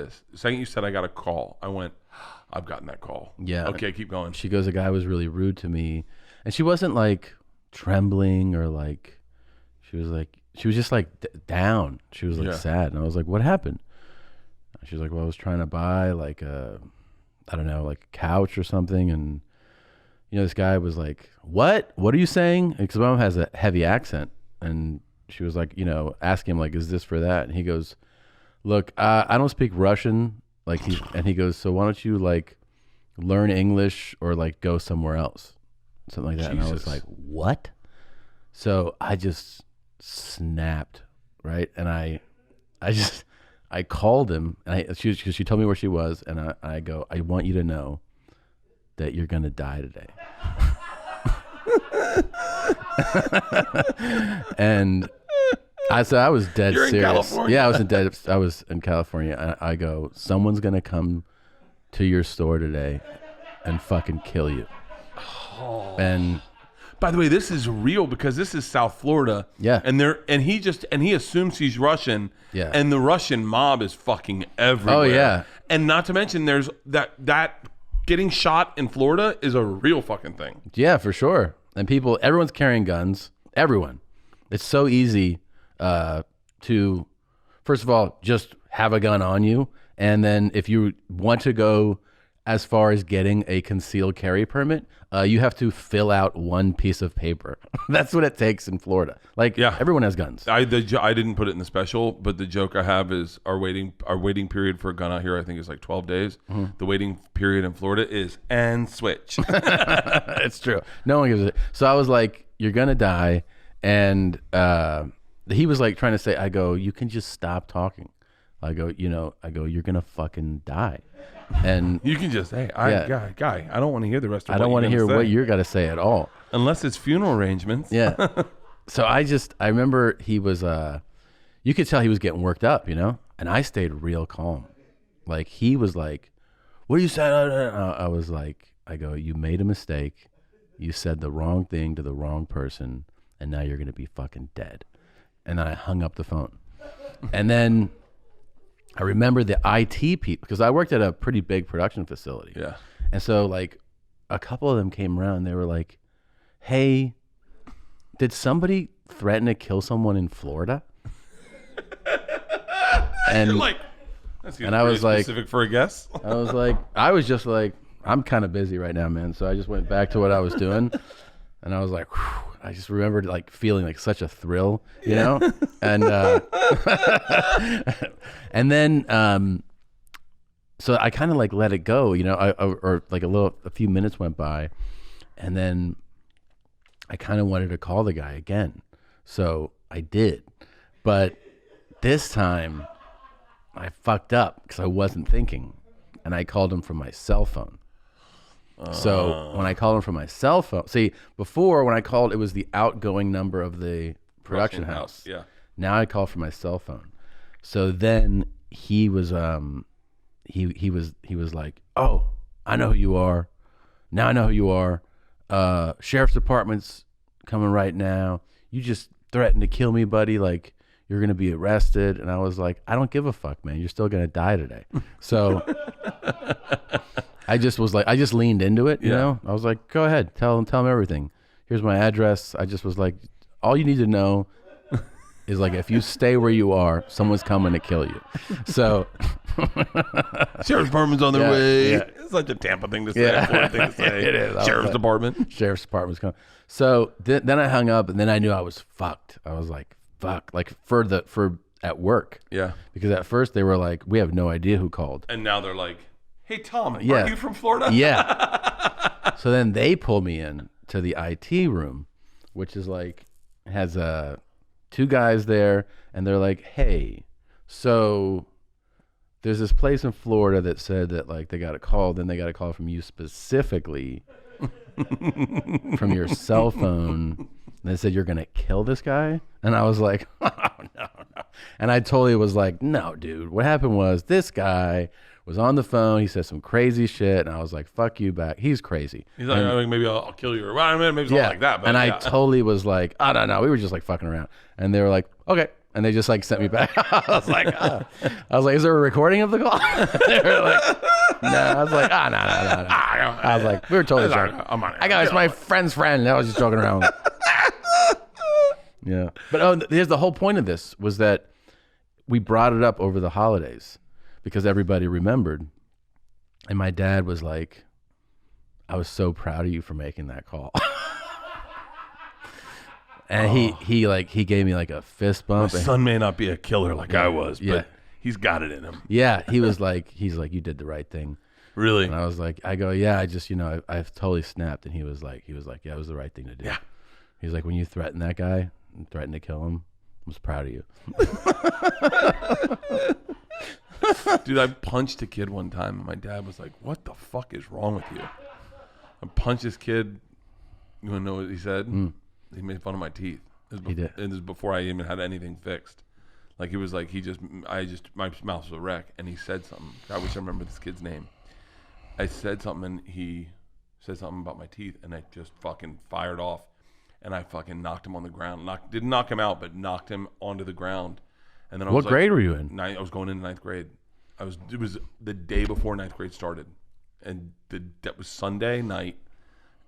I got a call, I went, I've gotten that call. Yeah. Okay, keep going. She goes, a guy was really rude to me. And she wasn't like trembling or like, she was just like down. She was like sad. And I was like, what happened? She was like, well, I was trying to buy like a couch or something. And, this guy was like, what are you saying? Because my mom has a heavy accent. And she was like, asking him like, is this for that? And he goes, look, I don't speak Russian. He goes, so why don't you like learn English or like go somewhere else? Something like that. Jesus. And I was like, what? So I just snapped, right? And I called him and she told me where she was. And I go, I want you to know that you're going to die today. And I was dead You're serious. in California. Yeah, I was in California. I go, someone's gonna come to your store today and fucking kill you. Oh. And by the way, this is real because this is South Florida. Yeah. And he assumes he's Russian. Yeah. And the Russian mob is fucking everywhere. Oh, yeah. And not to mention there's that getting shot in Florida is a real fucking thing. yeah, for sure. And everyone's carrying guns. Everyone. It's so easy to, first of all, just have a gun on you. And then if you want to go as far as getting a concealed carry permit, you have to fill out one piece of paper. That's what it takes in Florida. Like, everyone has guns. I didn't put it in the special, but the joke I have is our waiting period for a gun out here, I think, is like 12 days. Mm-hmm. The waiting period in Florida is and switch. It's true. No one gives it. So I was like, you're going to die. And he was like trying to say, I go, you can just stop talking. I go, you're going to fucking die. And you can just say, guy, I don't want to hear the rest of I don't want to hear what you're going to say at all. Unless it's funeral arrangements. Yeah. So I remember he was, you could tell he was getting worked up, and I stayed real calm. Like he was like, what are you saying? I was like, I go, you made a mistake. You said the wrong thing to the wrong person. And now you're going to be fucking dead. And I hung up the phone. And then I remember the IT people, because I worked at a pretty big production facility. Yeah. And so like a couple of them came around and they were like, hey, did somebody threaten to kill someone in Florida? And you're like, that seems and I was specific for a guess. I was just like, I'm kind of busy right now, man. So I just went back to what I was doing. And I was like, whew. I just remembered like feeling like such a thrill, and and then so I kind of like let it go, or like a few minutes went by, and then I kind of wanted to call the guy again. So I did. But this time I fucked up because I wasn't thinking, and I called him from my cell phone. So when I called him from my cell phone, see, before when I called, it was the outgoing number of the production house. Yeah. Now I call from my cell phone. So then he was he was like, "Oh, I know who you are. Now I know who you are. Sheriff's department's coming right now. You just threatened to kill me, buddy. Like, you're going to be arrested." And I was like, "I don't give a fuck, man. You're still going to die today." So I just leaned into it, you know? I was like, "Go ahead. Tell him everything. Here's my address." I just was like, "All you need to know is like, if you stay where you are, someone's coming to kill you." So Sheriff's department's on their way. Yeah. It's such a Tampa thing to say. Florida thing to say. It is. Sheriff's department. Sheriff's department's coming. So then I hung up, and then I knew I was fucked. I was like, fuck, like for at work. Yeah. Because at first they were like, "We have no idea who called." And now they're like, "Hey, Tom, are you from Florida?" Yeah. So then they pull me in to the IT room, which is like, has two guys there, and they're like, "Hey, so there's this place in Florida that said that like they got a call, then they got a call from you specifically from your cell phone. And they said you're gonna kill this guy." And I was like, "Oh, no. And I totally was like, "No, dude. What happened was this guy was on the phone. He said some crazy shit." And I was like, "Fuck you back. He's crazy." He's like, "I mean, maybe I'll kill you." Or, well, I mean, maybe something like that. But and I totally was like, "Oh, no. We were just like fucking around." And they were like, "Okay." And they just like sent me back. I was like, "Is there a recording of the call?" They were like, "No." I was like, "No. I was like, "We were totally joking. It's my friend's friend. I was just joking around." Yeah. But here's the whole point of this was that we brought it up over the holidays because everybody remembered. And my dad was like, "I was so proud of you for making that call." And he gave me like a fist bump. My son may not be a killer like I was, but he's got it in him. Yeah, he's like, "You did the right thing." Really? And I was like, "Yeah, I just, I've totally snapped." And he was like, "Yeah, it was the right thing to do." Yeah. He's like, "When you threatened that guy and threatened to kill him, I was proud of you." Dude, I punched a kid one time, and my dad was like, "What the fuck is wrong with you?" I punched this kid. You want to know what he said? He made fun of my teeth. He did. It was before I even had anything fixed. Like, he was like, my mouth was a wreck, and he said something. I wish I remember this kid's name. I said something, and he said something about my teeth, and I just fucking fired off, and I fucking knocked him on the ground. Didn't knock him out, but knocked him onto the ground. And then What grade were you in? I was going into ninth grade. It was the day before ninth grade started, and that was Sunday night,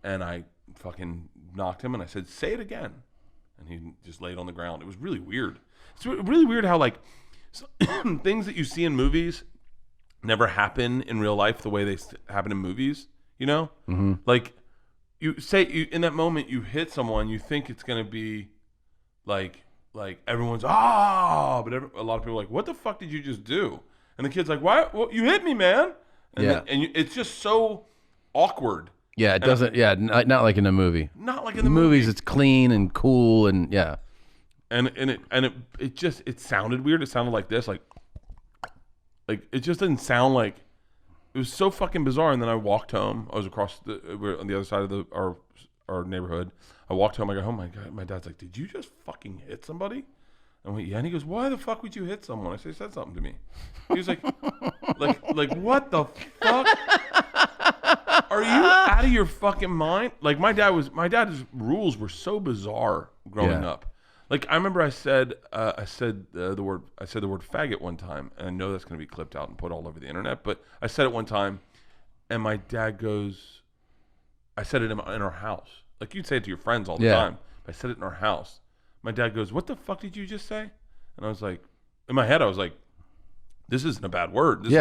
and I fucking knocked him, and I said, "Say it again," and he just laid on the ground. It was really weird. It's really weird how like things that you see in movies never happen in real life the way they happen in movies. You know, like you in that moment you hit someone, you think it's gonna be like everyone's but a lot of people are like, "What the fuck did you just do?" And the kid's like, "Why? Well, you hit me, man." And it's just so awkward. Yeah, it doesn't. Not like in a movie. Not like in the movies. It's clean and cool and yeah. And it sounded weird. It sounded like this, like it just didn't sound like. It was so fucking bizarre. And then I walked home. I was we're on the other side of our neighborhood. I walked home. I go, "Oh my God!" My dad's like, "Did you just fucking hit somebody?" I went, "Yeah." And he goes, "Why the fuck would you hit someone?" I said something to me. He was like, like what the fuck? Are you out of your fucking mind? Like my dad's rules were so bizarre growing up. Like I remember I said the word faggot one time, and I know that's going to be clipped out and put all over the internet, but I said it one time, and my dad goes, I said it in our house. Like you'd say it to your friends all the time. I said it in our house. My dad goes, "What the fuck did you just say?" And I was like, in my head, I was like, "This isn't a bad word. This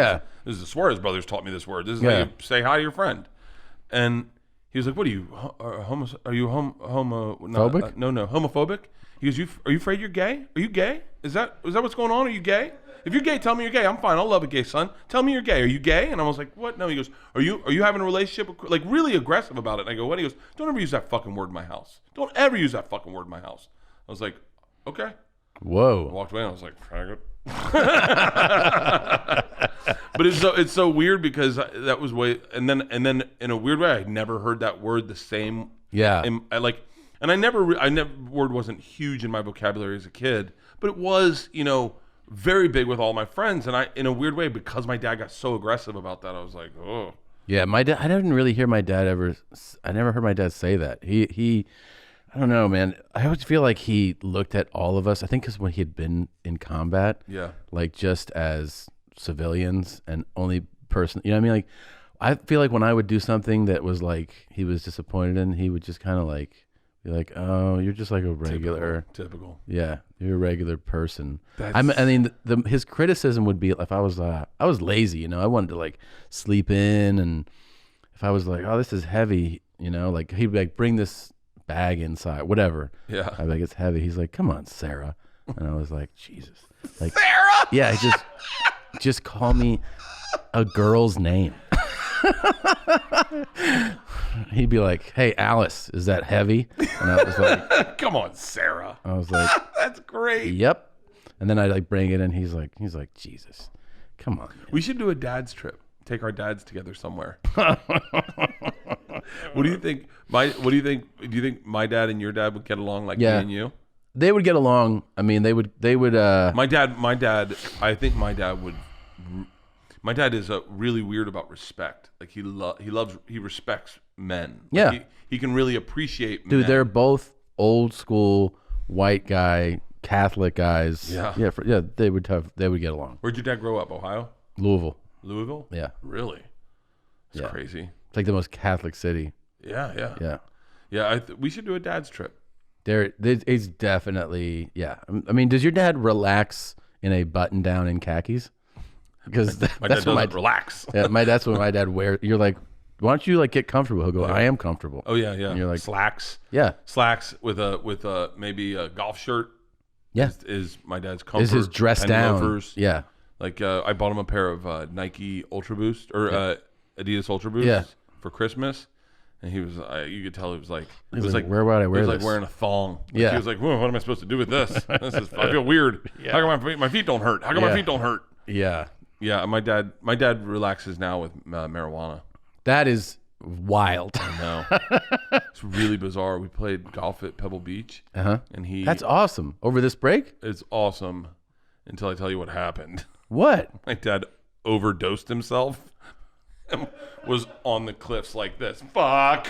is the Suarez brothers taught me this word. This is how you say hi to your friend." And he was like, "What are you, homophobic? No, homophobic." He goes, "Are you afraid you're gay? Are you gay? Is that what's going on? Are you gay?" If you're gay, tell me you're gay. I'm fine. I'll love a gay son. Tell me you're gay. Are you gay? And I was like, what? No. He goes, are you having a relationship? Like really aggressive about it. And I go, what? He goes, don't ever use that fucking word in my house. Don't ever use that fucking word in my house. I was like, okay. Whoa. I walked away and I was like, faggot. But it's so weird because that was way, and then in a weird way, I never heard that word the same. Yeah. Word wasn't huge in my vocabulary as a kid, but it was, very big with all my friends. And in a weird way, because my dad got so aggressive about that, I was like, oh. Yeah, my dad. I didn't really hear my dad ever. I never heard my dad say that. He. I don't know, man. I always feel like he looked at all of us. I think because when he had been in combat, yeah, like just as civilians and only person. You know what I mean? Like, I feel like when I would do something that was like he was disappointed in, he would just kind of like be like, "Oh, you're just like a regular, typical. Yeah, you're a regular person." His criticism would be if I was lazy, I wanted to like sleep in, and if I was like, "Oh, this is heavy," like he'd be like, "Bring this bag inside," whatever. Yeah, I'd be like, "It's heavy." He's like, "Come on, Sarah," and I was like, "Jesus, like Sarah." Yeah, just call me a girl's name. He'd be like, "Hey, Alice, is that heavy?" And I was like, "Come on, Sarah." I was like, "That's great." Yep. And then I like bring it in. He's like, "Jesus, come on." Man. We should do a dad's trip. Take our dads together somewhere. What do you think? Do you think my dad and your dad would get along like me and you? They would get along. I mean, they would. My dad. I think my dad would. My dad is really weird about respect. Like he respects men. Yeah, like he can really appreciate. Dude, men. they're both old school white guy Catholic guys. Yeah, They would get along. Where'd your dad grow up? Ohio. Louisville. Yeah. Really? It's crazy. It's like the most Catholic city. Yeah. We should do a dad's trip. It's definitely, yeah. I mean, does your dad relax in a button down and khakis? Because my dad doesn't relax. Yeah, that's what my dad wears. You're like, why don't you like get comfortable? He'll go, I am comfortable. Oh yeah. And you're like slacks. Yeah, slacks with maybe a golf shirt. Yeah, is my dad's comfort. Is his dress down? Loafers. Yeah, like I bought him a pair of Nike Ultra Boost or Adidas Ultra Boost for Christmas. And he was, you could tell it was like, where would I wear this? He was like wearing a thong. Yeah. He was like, what am I supposed to do with this? I feel weird. Yeah. How come my feet don't hurt? How come my feet don't hurt? Yeah. Yeah. My dad relaxes now with marijuana. That is wild. I know. It's really bizarre. We played golf at Pebble Beach. Uh-huh. And that's awesome. Over this break? It's awesome until I tell you what happened. What? My dad overdosed himself. Was on the cliffs like this. Fuck.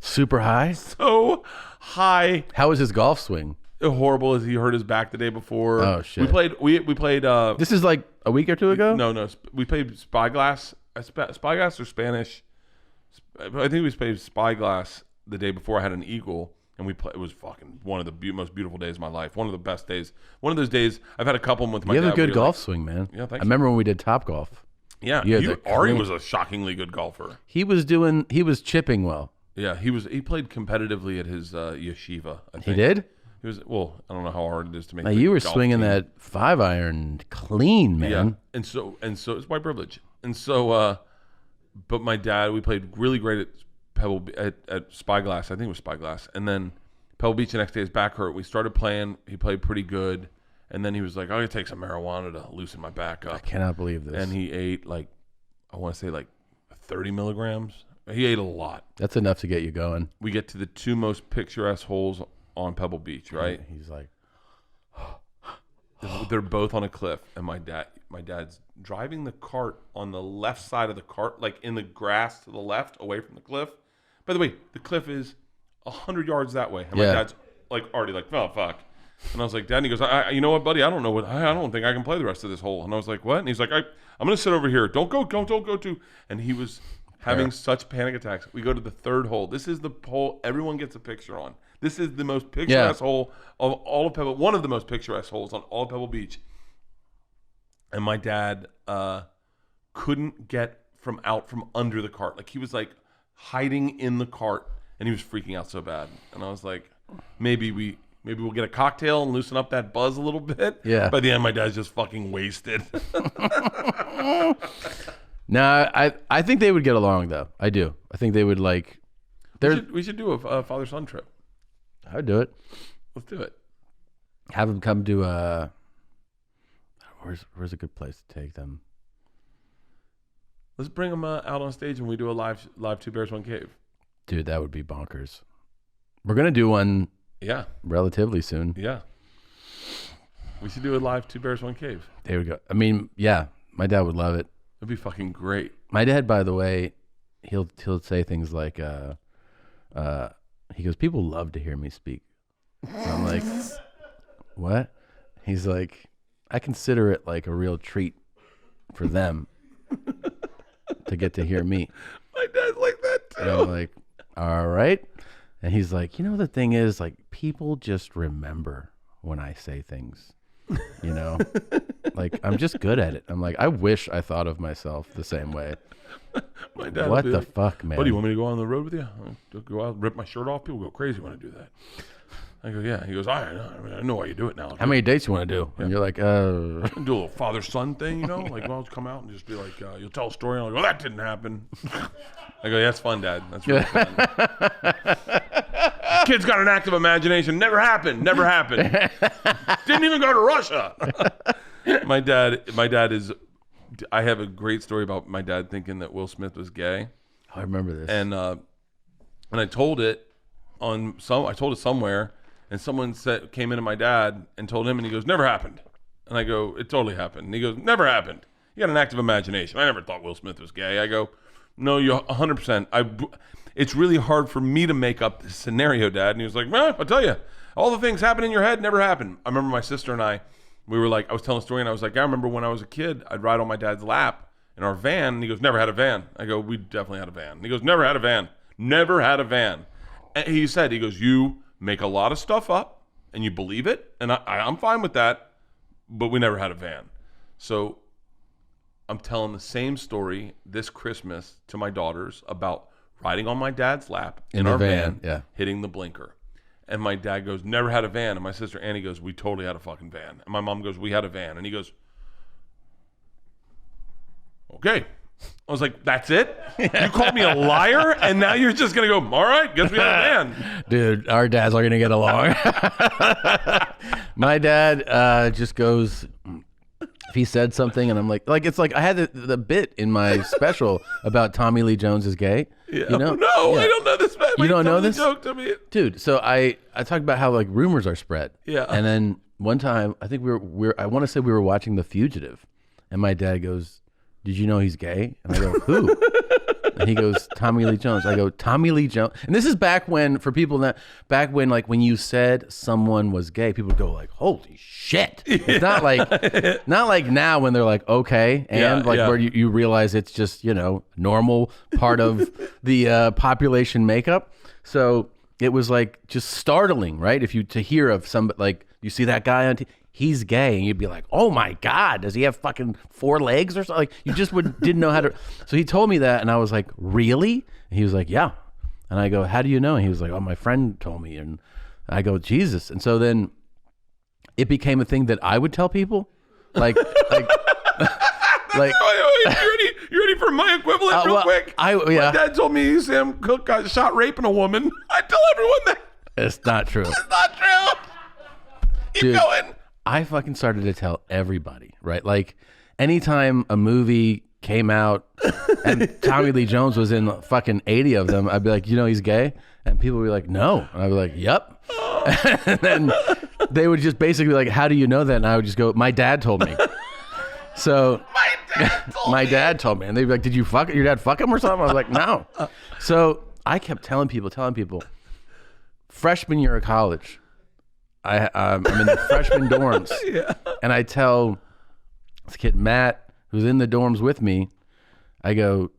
Super high? So high. How was his golf swing? Horrible as he hurt his back the day before. Oh shit. We played this is like a week or two ago? No. We played Spyglass. Spyglass or Spanish. I think we played Spyglass the day before I had an eagle. And it was fucking one of the most beautiful days of my life. One of the best days. One of those days, I've had a couple with my dad. You have a good golf swing, man. Yeah, thanks. I remember when we did Top Golf. Yeah, Ari was a shockingly good golfer. He was chipping well. Yeah, he played competitively at his yeshiva, I think. He did? He was, I don't know how hard it is to make. Now, you were swinging that 5-iron clean, man. Yeah, and so it's white privilege. And so, but my dad, we played really great at Spyglass. I think it was Spyglass. And then Pebble Beach the next day, his back hurt. We started playing. He played pretty good. And then he was like, I'm going to take some marijuana to loosen my back up. I cannot believe this. And he ate I want to say 30 milligrams. He ate a lot. That's enough to get you going. We get to the two most picturesque holes on Pebble Beach, right? He's like, they're both on a cliff. And my dad's driving the cart on the left side of the cart, like in the grass to the left, away from the cliff. By the way, the cliff is 100 yards that way. And my dad's already like, oh, fuck. And I was like, Dad, and he goes, you know what, buddy? I don't think I can play the rest of this hole. And I was like, what? And he's like, I'm going to sit over here. Don't go to. And he was having such panic attacks. We go to the third hole. This is the hole everyone gets a picture on. This is the most picturesque hole of all of Pebble. One of the most picturesque holes on all of Pebble Beach. And my dad couldn't get out from under the cart. Like he was like hiding in the cart, and he was freaking out so bad. And I was like, maybe we Maybe we'll get a cocktail and loosen up that buzz a little bit. Yeah. By the end, my dad's just fucking wasted. No, I think they would get along though. I do. I think they would like. We should do a father-son trip. I would do it. Let's do it. Have them come to where's a good place to take them? Let's bring them out on stage and we do a live Two Bears One Cave. Dude, that would be bonkers. We're gonna do one. Yeah. Relatively soon. Yeah. We should do a live Two Bears One Cave. There we go. I mean, yeah, my dad would love it. It'd be fucking great. My dad, by the way, he'll say things like, he goes, people love to hear me speak. And I'm like, what? He's like, I consider it like a real treat for them to get to hear me. My dad's like that too. And I'm like, all right. And he's like, the thing is, like, people just remember when I say things, like, I'm just good at it. I'm like, I wish I thought of myself the same way. My dad what the fuck, man? What, do you want me to go on the road with you? Go out, rip my shirt off? People go crazy when I do that. I go, yeah. He goes, I know why you do it now. How many dates you want to do? Yeah. And you're like, do a little father-son thing, like, well, come out and just be like, you'll tell a story. And I'll go, that didn't happen. I go, yeah, that's fun, Dad. That's really fun. Kid's got an active imagination. Never happened. Didn't even go to Russia. My dad is, I have a great story about my dad thinking that Will Smith was gay. I remember this. And I told it somewhere, and someone came into my dad and told him, and he goes, never happened. And I go, it totally happened. And he goes, never happened. You got an active imagination. I never thought Will Smith was gay. I go, no, you're 100%. It's really hard for me to make up this scenario, Dad. And he was like, well, I'll tell you, all the things happen in your head never happened. I remember my sister and I was telling a story, and I was like, I remember when I was a kid, I'd ride on my dad's lap in our van, and he goes, never had a van. I go, we definitely had a van. And he goes, never had a van. Never had a van. And he goes, you make a lot of stuff up, and you believe it, and I'm fine with that, but we never had a van. So I'm telling the same story this Christmas to my daughters about riding on my dad's lap in our van, hitting the blinker. And my dad goes, never had a van. And my sister Annie goes, we totally had a fucking van. And my mom goes, we had a van. And he goes, okay. I was like, that's it? You called me a liar? And now you're just going to go, all right, guess we had a van. Dude, our dads are going to get along. My dad just goes, if he said something and I'm like it's like I had the bit in my special about Tommy Lee Jones is gay. Yeah. No, yeah. I don't know this. You don't know this? Joke to me. Dude, so I talked about how like rumors are spread. Yeah. And then one time, I think I want to say we were watching The Fugitive, and my dad goes, did you know he's gay? And I go, who? And he goes, Tommy Lee Jones. I go, Tommy Lee Jones. And this is back when like when you said someone was gay, people would go like, holy shit. It's not like now when they're like, okay. And where you realize it's just, normal part of the population makeup. So it was like just startling, right? To hear of somebody, like you see that guy on TV, he's gay, and you'd be like, oh my God, does he have fucking 4 legs or something? Like you just didn't know how to. So he told me that, and I was like, really? And he was like, yeah. And I go, how do you know? And he was like, oh, my friend told me. And I go, Jesus. And so then it became a thing that I would tell people, like. Like, you ready for my equivalent real quick? My dad told me Sam Cooke got shot raping a woman. I tell everyone that. It's not true. It's not true. Keep going. I fucking started to tell everybody, right? Like, anytime a movie came out and Tommy Lee Jones was in fucking 80 of them, I'd be like, he's gay? And people would be like, no. And I'd be like, yep. And then they would just basically be like, how do you know that? And I would just go, my dad told me. So my dad told me. And they'd be like, did your dad fuck him or something? I was like, no. So I kept telling people, freshman year of college, I'm in the freshman dorms, and I tell this kid Matt, who's in the dorms with me, I go,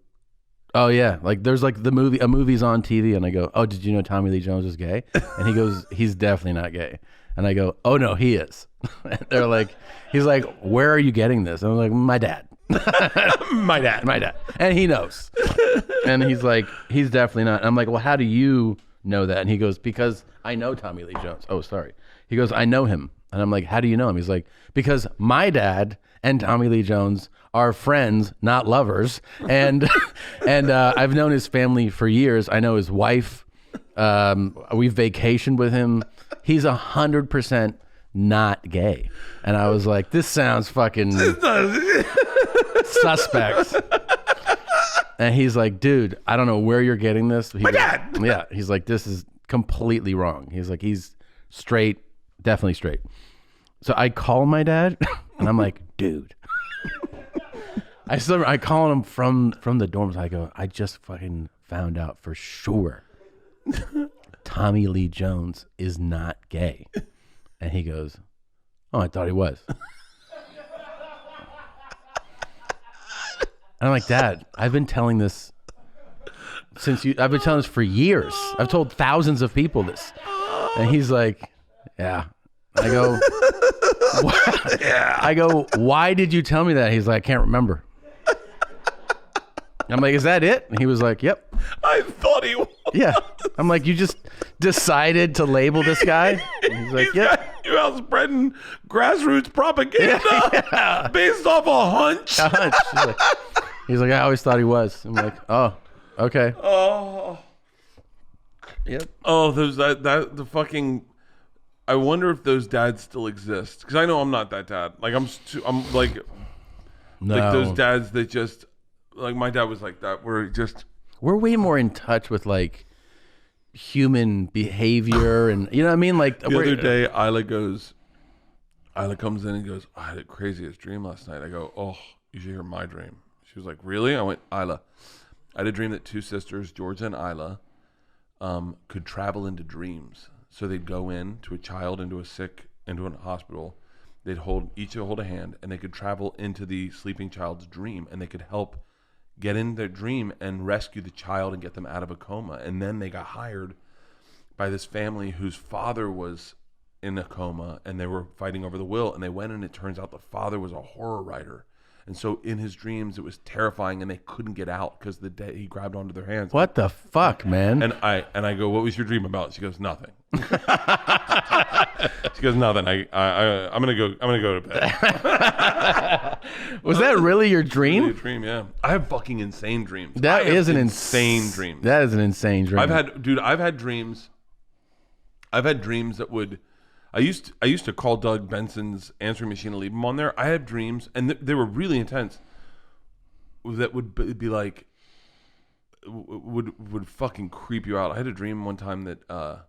oh yeah, like there's like a movie's on TV, and I go, oh, did you know Tommy Lee Jones is gay? And he goes, he's definitely not gay. And I go, oh no, he is. And they're like, he's like, where are you getting this? And I'm like, my dad. my dad. And he knows. And he's like, he's definitely not. And I'm like, well, how do you know that? And he goes, because I know Tommy Lee Jones. Oh, sorry. He goes, I know him. And I'm like, how do you know him? He's like, because my dad and Tommy Lee Jones are friends, not lovers. And I've known his family for years. I know his wife. We've vacationed with him. He's 100% not gay. And I was like, this sounds fucking suspect. And he's like, dude, I don't know where you're getting this. My dad! Yeah. He's like, this is completely wrong. He's like, he's straight, definitely straight. So I call my dad and I'm like, dude. I call him from the dorms. I go, I just fucking found out for sure Tommy Lee Jones is not gay. And he goes, oh, I thought he was. And I'm like, Dad, I've been telling this I've been telling this for years. I've told thousands of people this. And he's like, yeah. I go, I go, why did you tell me that? He's like, I can't remember. I'm like, is that it? And he was like, yep. I thought he was. Yeah. I'm like, you just decided to label this guy? And he's like, yep. You out spreading grassroots propaganda based off a hunch. A hunch. He's like, I always thought he was. I'm like, oh, okay. Oh. Yep. Oh, the fucking. I wonder if those dads still exist, because I know I'm not that dad. Like I'm like those dads that just like my dad was like that. We're way more in touch with like human behavior and you know what I mean. Like the other day, Isla comes in and goes, I had the craziest dream last night. I go, oh, you should hear my dream. She was like, really? I went, Isla, I had a dream that two sisters, Georgia and Isla, could travel into dreams. So they'd go in to a child, into a hospital. They'd each hold a hand, and they could travel into the sleeping child's dream, and they could help get in their dream and rescue the child and get them out of a coma. And then they got hired by this family whose father was in a coma, and they were fighting over the will. And they went, and it turns out the father was a horror writer. And so in his dreams, it was terrifying, and they couldn't get out because he grabbed onto their hands. What the fuck, man? And I go, what was your dream about? She goes, nothing. She goes, nothing. I'm gonna go to bed. Was that really your dream? Really a dream, yeah. I have fucking insane dreams. That is an insane dream. That is an insane dream. I've had dreams. I've had dreams that would. I used to call Doug Benson's answering machine and leave him on there. I had dreams, and they were really intense. That would be like, would fucking creep you out. I had a dream one time that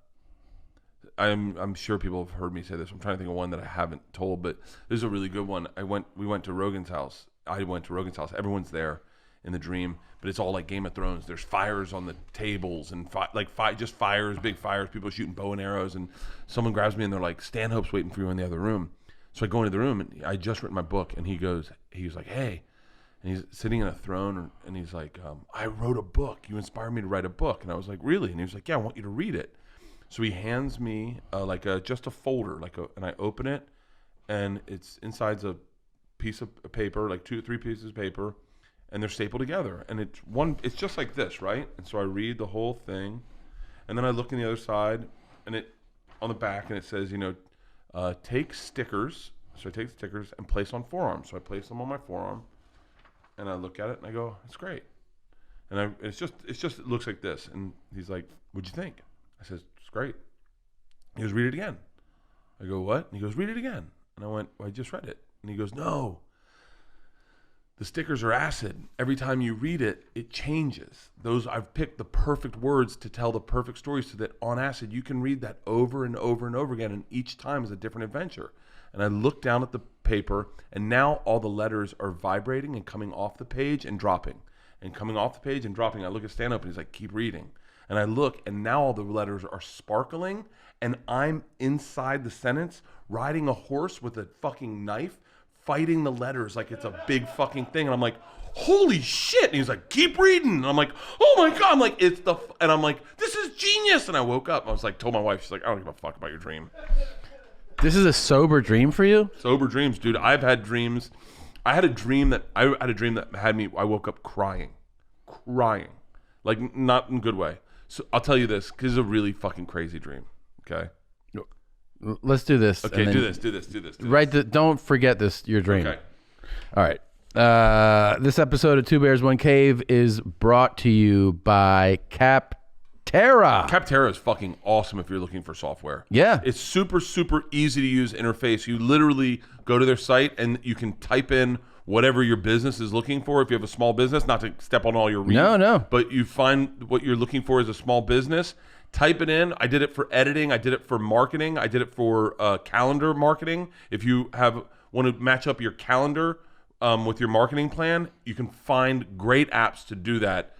I'm sure people have heard me say this. I'm trying to think of one that I haven't told, but this is a really good one. We went to Rogan's house. I went to Rogan's house. Everyone's there in the dream, but it's all like Game of Thrones. There's fires on the tables and just fires, big fires, people shooting bow and arrows, and someone grabs me and they're like, Stanhope's waiting for you in the other room. So I go into the room and I just written my book, and he was like, hey, and he's sitting in a throne and he's like, I wrote a book. You inspired me to write a book. And I was like, really? And he was like, yeah, I want you to read it. So he hands me just a folder, and I open it, and it's inside's a piece of paper, like 2 or 3 pieces of paper, and they're stapled together, and it's just like this, right? And so I read the whole thing, and then I look on the other side, and on the back, and it says, take stickers. So I take the stickers and place on forearms. So I place them on my forearm, and I look at it and I go, it's great. And it looks like this. And he's like, what'd you think? I says, it's great. He goes, read it again. I go, what? And he goes, read it again. And I went, well, I just read it. And he goes, no. The stickers are acid. Every time you read it, it changes. I've picked the perfect words to tell the perfect story, so that on acid you can read that over and over and over again, and each time is a different adventure. And I look down at the paper, and now all the letters are vibrating and coming off the page and dropping. And coming off the page and dropping. I look at Stanhope, and he's like, keep reading. And I look, and now all the letters are sparkling, and I'm inside the sentence riding a horse with a fucking knife, fighting the letters like it's a big fucking thing. And I'm like, holy shit. And he's like, keep reading. And I'm like, oh my God. I'm like, and I'm like, this is genius. And I woke up. I was like, told my wife, she's like, I don't give a fuck about your dream. This is a sober dream for you? Sober dreams, dude. I've had dreams. I had a dream that had me, I woke up crying. Like, not in a good way. So I'll tell you this, because it's a really fucking crazy dream. Okay. let's do this. Okay, do this. Don't forget this, your dream. Okay. All right. This episode of Two Bears, One Cave is brought to you by Capterra. Capterra is fucking awesome if you're looking for software. Yeah. It's super, super easy to use interface. You literally go to their site and you can type in whatever your business is looking for. If you have a small business, not to step on all your read, No. but you find what you're looking for as a small business, type it in. I did it for editing. I did it for marketing. I did it for calendar marketing. If you want to match up your calendar with your marketing plan, you can find great apps to do that.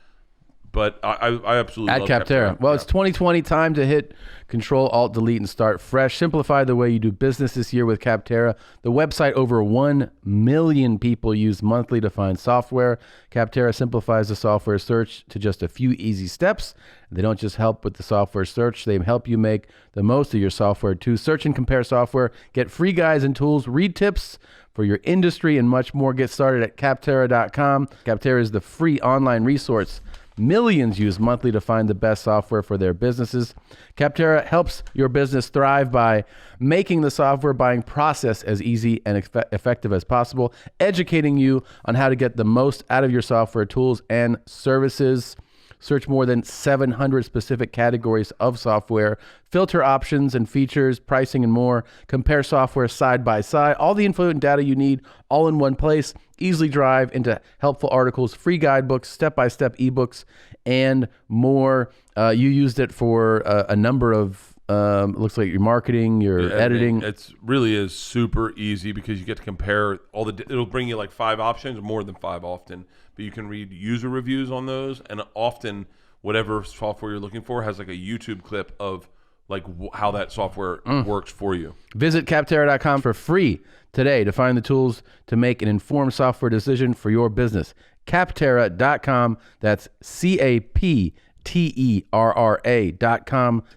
But I absolutely love Capterra. Well, it's 2020, time to hit Control, Alt, Delete, and start fresh. Simplify the way you do business this year with Capterra. The website over 1 million people use monthly to find software. Capterra simplifies the software search to just a few easy steps. They don't just help with the software search, they help you make the most of your software too. Search and compare software, get free guides and tools, read tips for your industry, and much more. Get started at Capterra.com. Capterra is the free online resource millions use monthly to find the best software for their businesses. Capterra helps your business thrive by making the software buying process as easy and effective as possible, educating you on how to get the most out of your software tools and services. Search more than 700 specific categories of software, filter options and features, pricing, and more. Compare software side by side. All the info and data you need all in one place. Easily drive into helpful articles, free guidebooks, step-by-step ebooks, and more. You used it for a number of, looks like your marketing, your editing. It really is super easy because you get to compare it'll bring you like 5 options, more than 5 often. But you can read user reviews on those, and often whatever software you're looking for has like a YouTube clip of like how that software works for you. Visit Capterra.com for free today to find the tools to make an informed software decision for your business. Capterra.com. That's Capterra.com.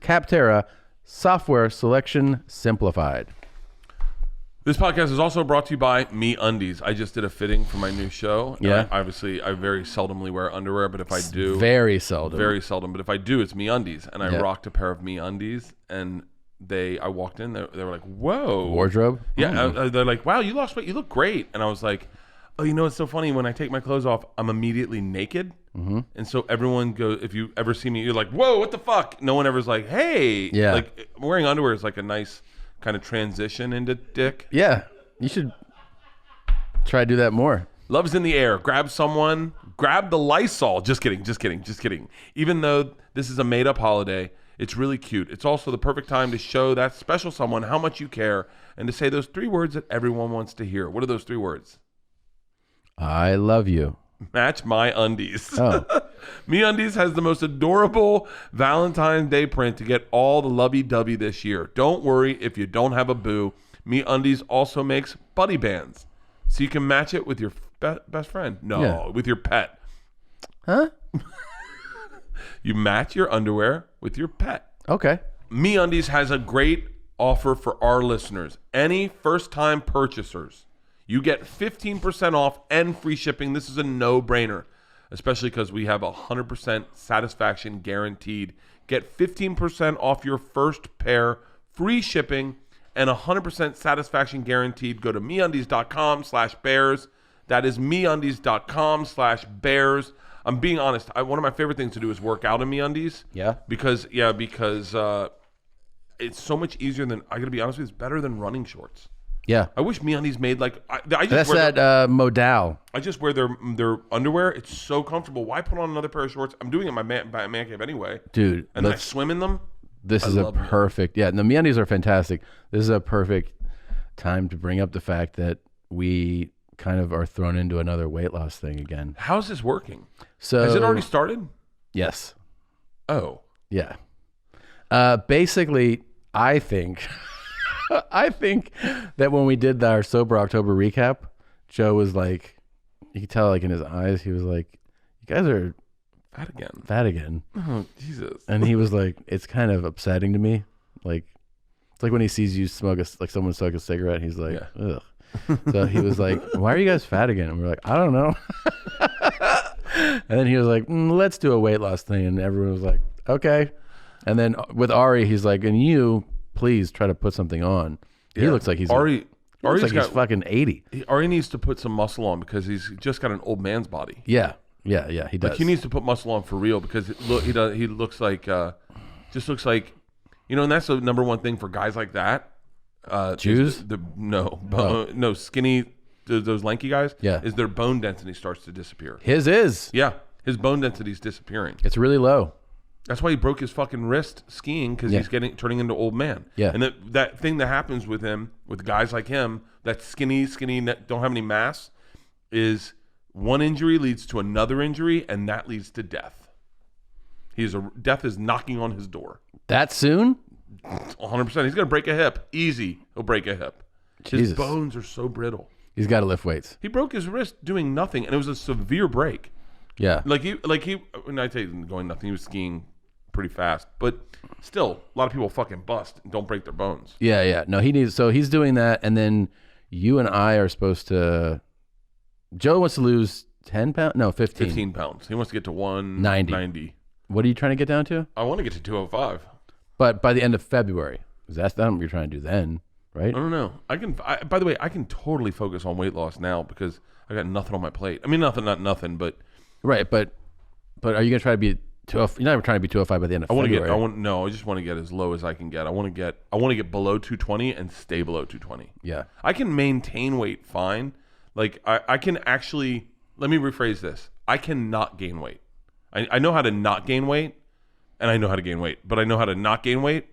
Capterra, software selection simplified. This podcast is also brought to you by MeUndies. I just did a fitting for my new show. Yeah. I very seldomly wear underwear, but if I do... Very seldom. Very seldom. But if I do, it's MeUndies. And I rocked a pair of MeUndies, and I walked in, they were like, whoa. Wardrobe? Yeah. They're like, wow, you lost weight. You look great. And I was like, oh, you know what's so funny? When I take my clothes off, I'm immediately naked. Mm-hmm. And so everyone goes, if you ever see me, you're like, whoa, what the fuck? No one ever's like, hey. Yeah. Like, wearing underwear is like a nice... kind of transition into dick. Yeah, you should try to do that more. Love's in the air. Grab someone. Grab the Lysol. Just kidding. Even though this is a made-up holiday, it's really cute. It's also the perfect time to show that special someone how much you care and to say those 3 words that everyone wants to hear. What are those 3 words? I love you. Match my undies. Oh. MeUndies has the most adorable Valentine's Day print to get all the lovey-dovey this year. Don't worry if you don't have a boo. MeUndies also makes buddy bands, so you can match it with your best friend. No, with your pet. Huh? You match your underwear with your pet. Okay. MeUndies has a great offer for our listeners. Any first-time purchasers, you get 15% off and free shipping. This is a no-brainer, especially because we have 100% satisfaction guaranteed. Get 15% off your first pair, free shipping, and 100% satisfaction guaranteed. Go to MeUndies.com/bears. That is MeUndies.com/bears. I'm being honest. One of my favorite things to do is work out in MeUndies. Yeah. Because it's so much easier than, I gotta be honest with you, it's better than running shorts. Yeah. I wish MeUndies made like modal. I just wear their underwear. It's so comfortable. Why put on another pair of shorts? I'm doing it in my man cave anyway, dude. And then I swim in them. This is a perfect. Yeah, the MeUndies are fantastic. This is a perfect time to bring up the fact that we kind of are thrown into another weight loss thing again. How's this working? So has it already started? Yes. Oh. Yeah. Basically, I think that when we did our Sober October recap, Joe was like, you could tell like in his eyes, he was like, you guys are fat again. Oh, Jesus. And he was like, it's kind of upsetting to me. Like, it's like when he sees you smoke someone smoke a cigarette, he's like, ugh. So he was like, why are you guys fat again? And we're like, I don't know. And then he was like, let's do a weight loss thing. And everyone was like, okay. And then with Ari, he's like, and you please try to put something on. He looks like he's Ari. looks like he's fucking 80. Ari needs to put some muscle on because he's just got an old man's body. Yeah, he does. Like he needs to put muscle on for real because he looks like just looks like, you know, and that's the number one thing for guys like that. Jews? No, skinny, those lanky guys. Yeah, is their bone density starts to disappear. His is. Yeah, his bone density is disappearing. It's really low. That's why he broke his fucking wrist skiing because he's turning into old man. Yeah, and that thing that happens with him, with guys like him, that skinny, don't have any mass, is one injury leads to another injury, and that leads to death. Death is knocking on his door. That soon? 100%. He's gonna break a hip. Easy. He'll break a hip. Jesus. His bones are so brittle. He's got to lift weights. He broke his wrist doing nothing, and it was a severe break. Yeah. Like he. When I tell you going nothing, he was skiing pretty fast, but still, a lot of people fucking bust and don't break their bones. Yeah. No, he needs. So he's doing that, and then you and I are supposed to. Joe wants to lose 10 pounds. No, 15. 15 pounds. He wants to get to 190. What are you trying to get down to? I want to get to 205. But by the end of February, that's not what you're trying to do then, right? I don't know. By the way, I can totally focus on weight loss now because I got nothing on my plate. I mean, not nothing, but right. But are you gonna try to be 205? You're not trying to be 205 by the end of February. I just want to get as low as I can get. I want to get below 220 and stay below 220. Yeah. I can maintain weight fine. Like I can actually. Let me rephrase this. I cannot gain weight. I know how to not gain weight, and I know how to gain weight. But I know how to not gain weight.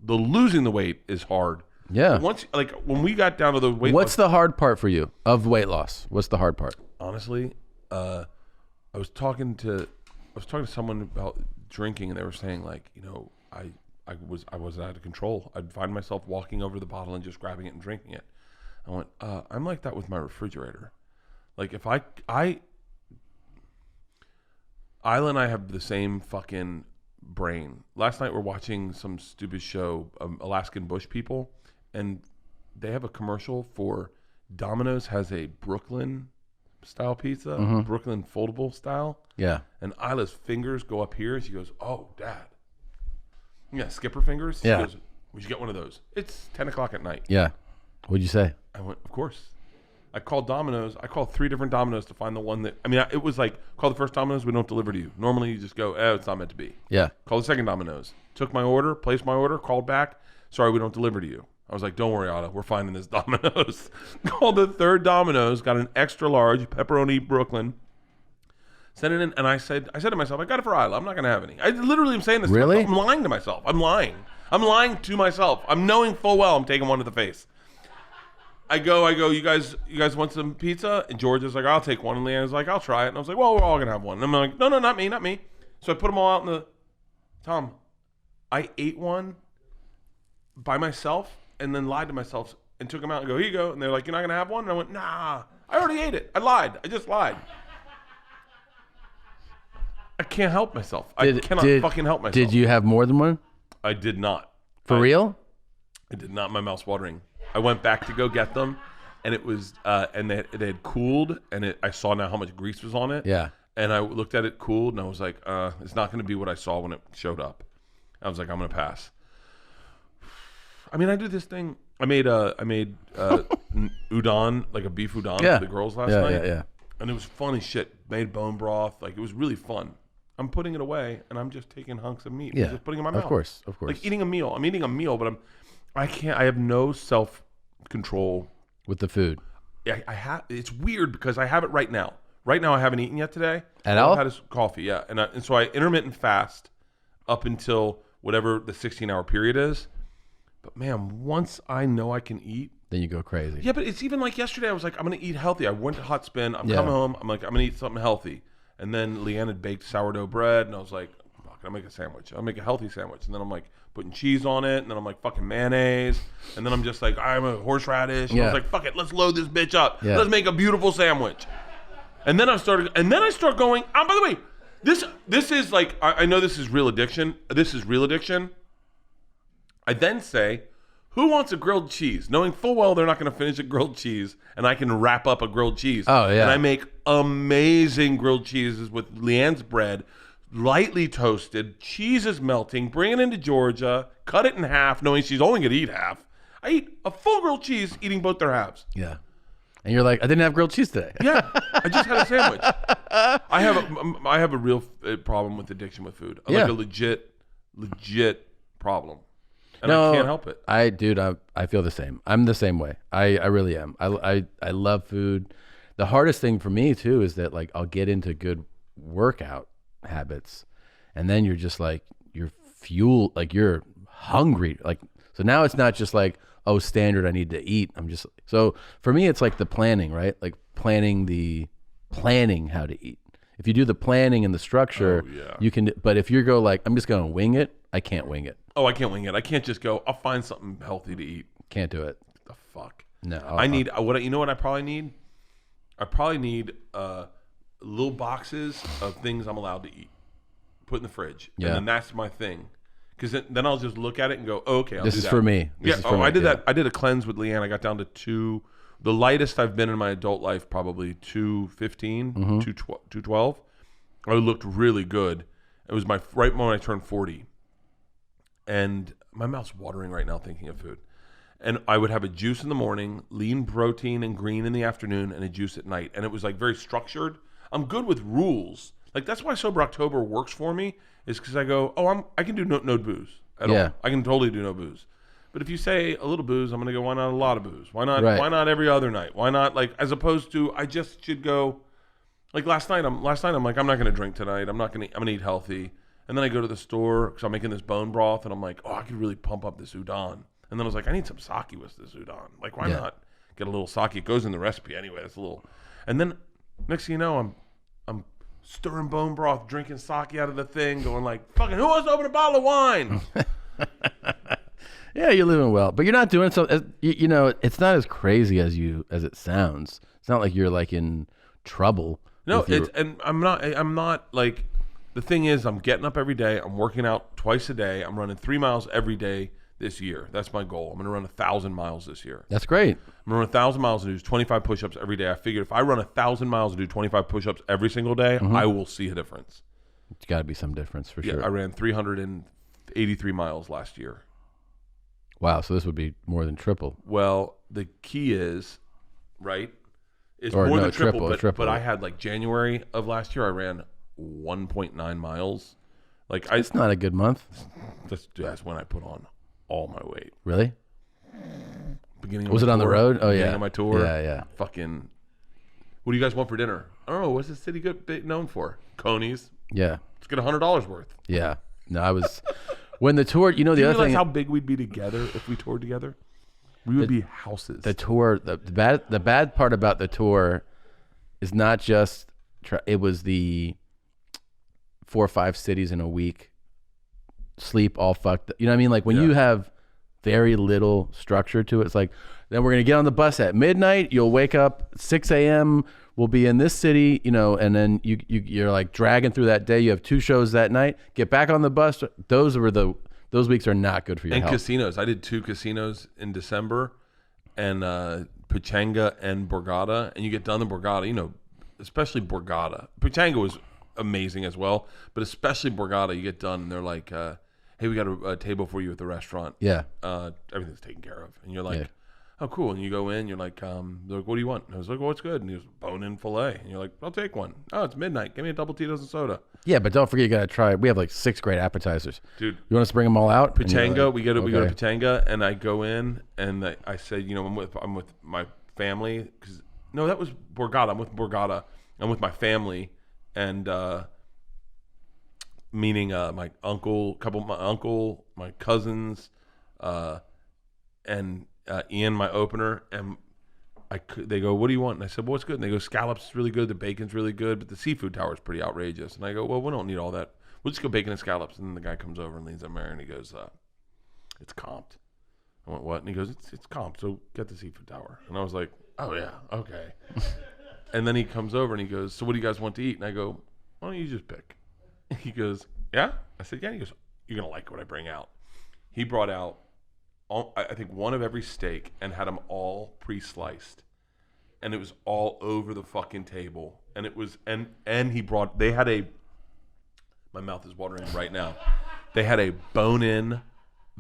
The losing the weight is hard. Yeah. Once, like when we got down to the weight. What's the hard part for you of weight loss? What's the hard part? Honestly, I was talking to someone about drinking, and they were saying, like, you know, I was out of control. I'd find myself walking over the bottle and just grabbing it and drinking it. I went, I'm like that with my refrigerator. Like if Isla and I have the same fucking brain. Last night we're watching some stupid show, Alaskan Bush People, and they have a commercial for Domino's has a Brooklyn style pizza, Brooklyn foldable style. Yeah. And Isla's fingers go up here. She goes, "Oh, Dad." Yeah, skipper fingers. She Yeah. goes, "We should get one of those." It's 10 o'clock at night. Yeah. What'd you say? I went, "Of course." I called Domino's. I called 3 different Domino's to find the one that. I mean, it was like, call the first Domino's, we don't deliver to you. Normally, you just go, it's not meant to be. Yeah. Call the second Domino's. Took my order, placed my order, called back. Sorry, we don't deliver to you. I was like, don't worry, Otto. We're finding this Domino's. Called the third Domino's, got an extra large pepperoni Brooklyn. Sent it in, and I said to myself, I got it for Isla. I'm not going to have any. I literally am saying this. Really? I'm lying to myself. I'm lying to myself. I'm knowing full well I'm taking one to the face. I go, you guys want some pizza? And George is like, I'll take one. And Leanne's like, I'll try it. And I was like, well, we're all going to have one. And I'm like, no, not me. So I put them all out in the, Tom, I ate one by myself and then lied to myself and took them out and go, here you go. And they're like, you're not going to have one? And I went, nah, I already ate it. I lied. I just lied. I can't help myself. I cannot fucking help myself. Did you have more than one? I did not. For real? I did not. My mouth's watering. I went back to go get them, and it was, and they had cooled, and I saw now how much grease was on it. Yeah. And I looked at it cooled, and I was like, it's not going to be what I saw when it showed up. I was like, I'm going to pass. I mean, I do this thing. I made udon, like a beef udon for the girls last night. Yeah. And it was fun as shit. Made bone broth. Like, it was really fun. I'm putting it away, and I'm just taking hunks of meat. Yeah. I'm just putting it in my mouth. Of course. Like eating a meal. I'm eating a meal, but I have no self-control. With the food. I have. It's weird because I have it right now. Right now, I haven't eaten yet today. At all? I had coffee, yeah. And so I intermittent fast up until whatever the 16-hour period is. But, man, once I know I can eat. Then you go crazy. Yeah, but it's even like yesterday. I was like, I'm going to eat healthy. I went to Hot Spin. I'm coming home. I'm like, I'm going to eat something healthy. And then Leanne had baked sourdough bread. And I was like, fuck, I'll make a sandwich. I'll make a healthy sandwich. And then I'm like putting cheese on it. And then I'm like fucking mayonnaise. And then I'm just like, I'm a horseradish. And I was like, fuck it. Let's load this bitch up. Yeah. Let's make a beautiful sandwich. And then I start going, by the way, this is like, I know this is real addiction. This is real addiction. I then say, who wants a grilled cheese? Knowing full well they're not going to finish a grilled cheese, and I can wrap up a grilled cheese. Oh, yeah. And I make amazing grilled cheeses with Leanne's bread, lightly toasted, cheese is melting, bring it into Georgia, cut it in half, knowing she's only going to eat half. I eat a full grilled cheese, eating both their halves. Yeah. And you're like, I didn't have grilled cheese today. Yeah, I just had a sandwich. I have a real problem with addiction with food. Like a legit problem. And I can't help it. I feel the same. I'm the same way. I really am. I love food. The hardest thing for me too is that like I'll get into good workout habits, and then you're just like you're fueled, like you're hungry. Like so now it's not just like standard I need to eat. I'm just so for me it's like the planning, right? Like planning how to eat. If you do the planning and the structure, you can. But if you go like I'm just gonna wing it, I can't wing it. Oh, I can't wing it. I can't just go, I'll find something healthy to eat. Can't do it. The fuck? No. I need, you know what I probably need? I probably need little boxes of things I'm allowed to eat. Put in the fridge. Yeah. And then that's my thing. Because then I'll just look at it and go, oh, okay, I'll do that. This is for me. I did that. I did a cleanse with Leanne. I got down to the lightest I've been in my adult life, probably 215, 212. I looked really good. It was right when I turned 40. And my mouth's watering right now thinking of food. And I would have a juice in the morning, lean protein and green in the afternoon, and a juice at night. And it was like very structured. I'm good with rules. Like that's why Sober October works for me, is because I go, I can do no booze at all. I can totally do no booze. But if you say a little booze, I'm going to go, why not a lot of booze? Why not? Right. Why not every other night? Why not like as opposed to I just should go. Like last night I'm like I'm not going to drink tonight. I'm going to eat healthy. And then I go to the store because I'm making this bone broth, and I'm like, I could really pump up this udon. And then I was like, I need some sake with this udon. Like, why not get a little sake? It goes in the recipe anyway. It's a little. And then next thing you know, I'm stirring bone broth, drinking sake out of the thing, going like, fucking, who wants to open a bottle of wine? Yeah, you're living well, but you're not doing so. You know, it's not as crazy as it sounds. It's not like you're like in trouble. No, and I'm not like. The thing is, I'm getting up every day. I'm working out twice a day. I'm running 3 miles every day this year. That's my goal. I'm going to run 1,000 miles this year. That's great. I'm going to run 1,000 miles and do 25 push-ups every day. I figured if I run 1,000 miles and do 25 push-ups every single day, I will see a difference. It's got to be some difference for sure. I ran 383 miles last year. Wow, so this would be more than triple. Well, the key is, right, it's or more no, than triple, triple. But I had like January of last year, I ran 1.9 miles. Like it's not a good month. That's when I put on all my weight. Really? Beginning of was it tour, on the road? Oh beginning of my tour. Yeah. Fucking. What do you guys want for dinner? I don't know. What's the city known for? Coney's. Yeah. Let's get $100 worth. Yeah. No, I was when the tour. You know do the you other realize thing. How big we'd be together if we toured together? We would be houses. The tour. The bad part about the tour is not just. It was the 4 or 5 cities in a week, sleep all fucked. You know what I mean? Like when you have very little structure to it, it's like, then we're going to get on the bus at midnight. You'll wake up 6 a.m. We'll be in this city, you know, and then you're like dragging through that day. You have 2 shows that night. Get back on the bus. Those weeks are not good for your health. And casinos. I did 2 casinos in December, and Pachanga and Borgata. And you get done in Borgata, you know, especially Borgata. Pachanga was amazing as well, but especially Borgata, you get done and they're like, hey, we got a table for you at the restaurant. Yeah. Everything's taken care of. And you're like, oh, cool. And you go in, you're like, they're like, what do you want? And I was like, what's good? And he was bone-in filet. And you're like, I'll take one. Oh, it's midnight. Give me a double Tito's and soda. Yeah, but don't forget, you got to try. We have like 6 great appetizers. Dude. You want us to bring them all out? Pachanga, like, we go to Pachanga, and I go in, and I said, you know, I'm with my family. No, that was Borgata. I'm with Borgata. I'm with my family. And meaning my uncle, my cousins, and Ian, my opener, and they go, what do you want? And I said, well, what's good? And they go, scallops is really good, the bacon's really good, but the seafood tower is pretty outrageous. And I go, well, we don't need all that. We'll just go bacon and scallops. And then the guy comes over and leans at me and he goes, it's comped. I went, what? And he goes, it's comped, so get the seafood tower. And I was like, oh yeah, okay. And then he comes over and he goes, so what do you guys want to eat? And I go, why don't you just pick? He goes, yeah? I said, yeah. He goes, you're going to like what I bring out. He brought out, I think, one of every steak and had them all pre-sliced. And it was all over the fucking table. And it was, and he brought, they had a My mouth is watering right now. They had a bone-in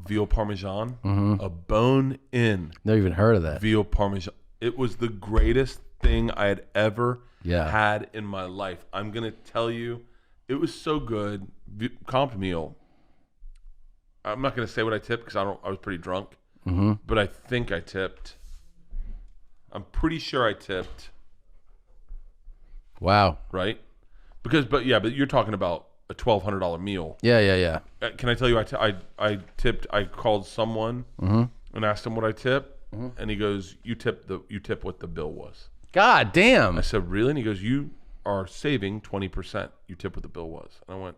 veal parmesan. A bone-in. Never even heard of that. Veal parmesan. It was the greatest thing I had ever had in my life. I'm gonna tell you, it was so good. Comp meal. I'm not gonna say what I tipped because I was pretty drunk. But I think I tipped. I'm pretty sure I tipped. Wow. Right? But you're talking about a $1,200 meal. Yeah. Can I tell you? I tipped. I called someone and asked him what I tipped, and he goes, "You tip what the bill was." God damn. I said, "Really?" And he goes, "You are saving 20%. You tip what the bill was." And I went,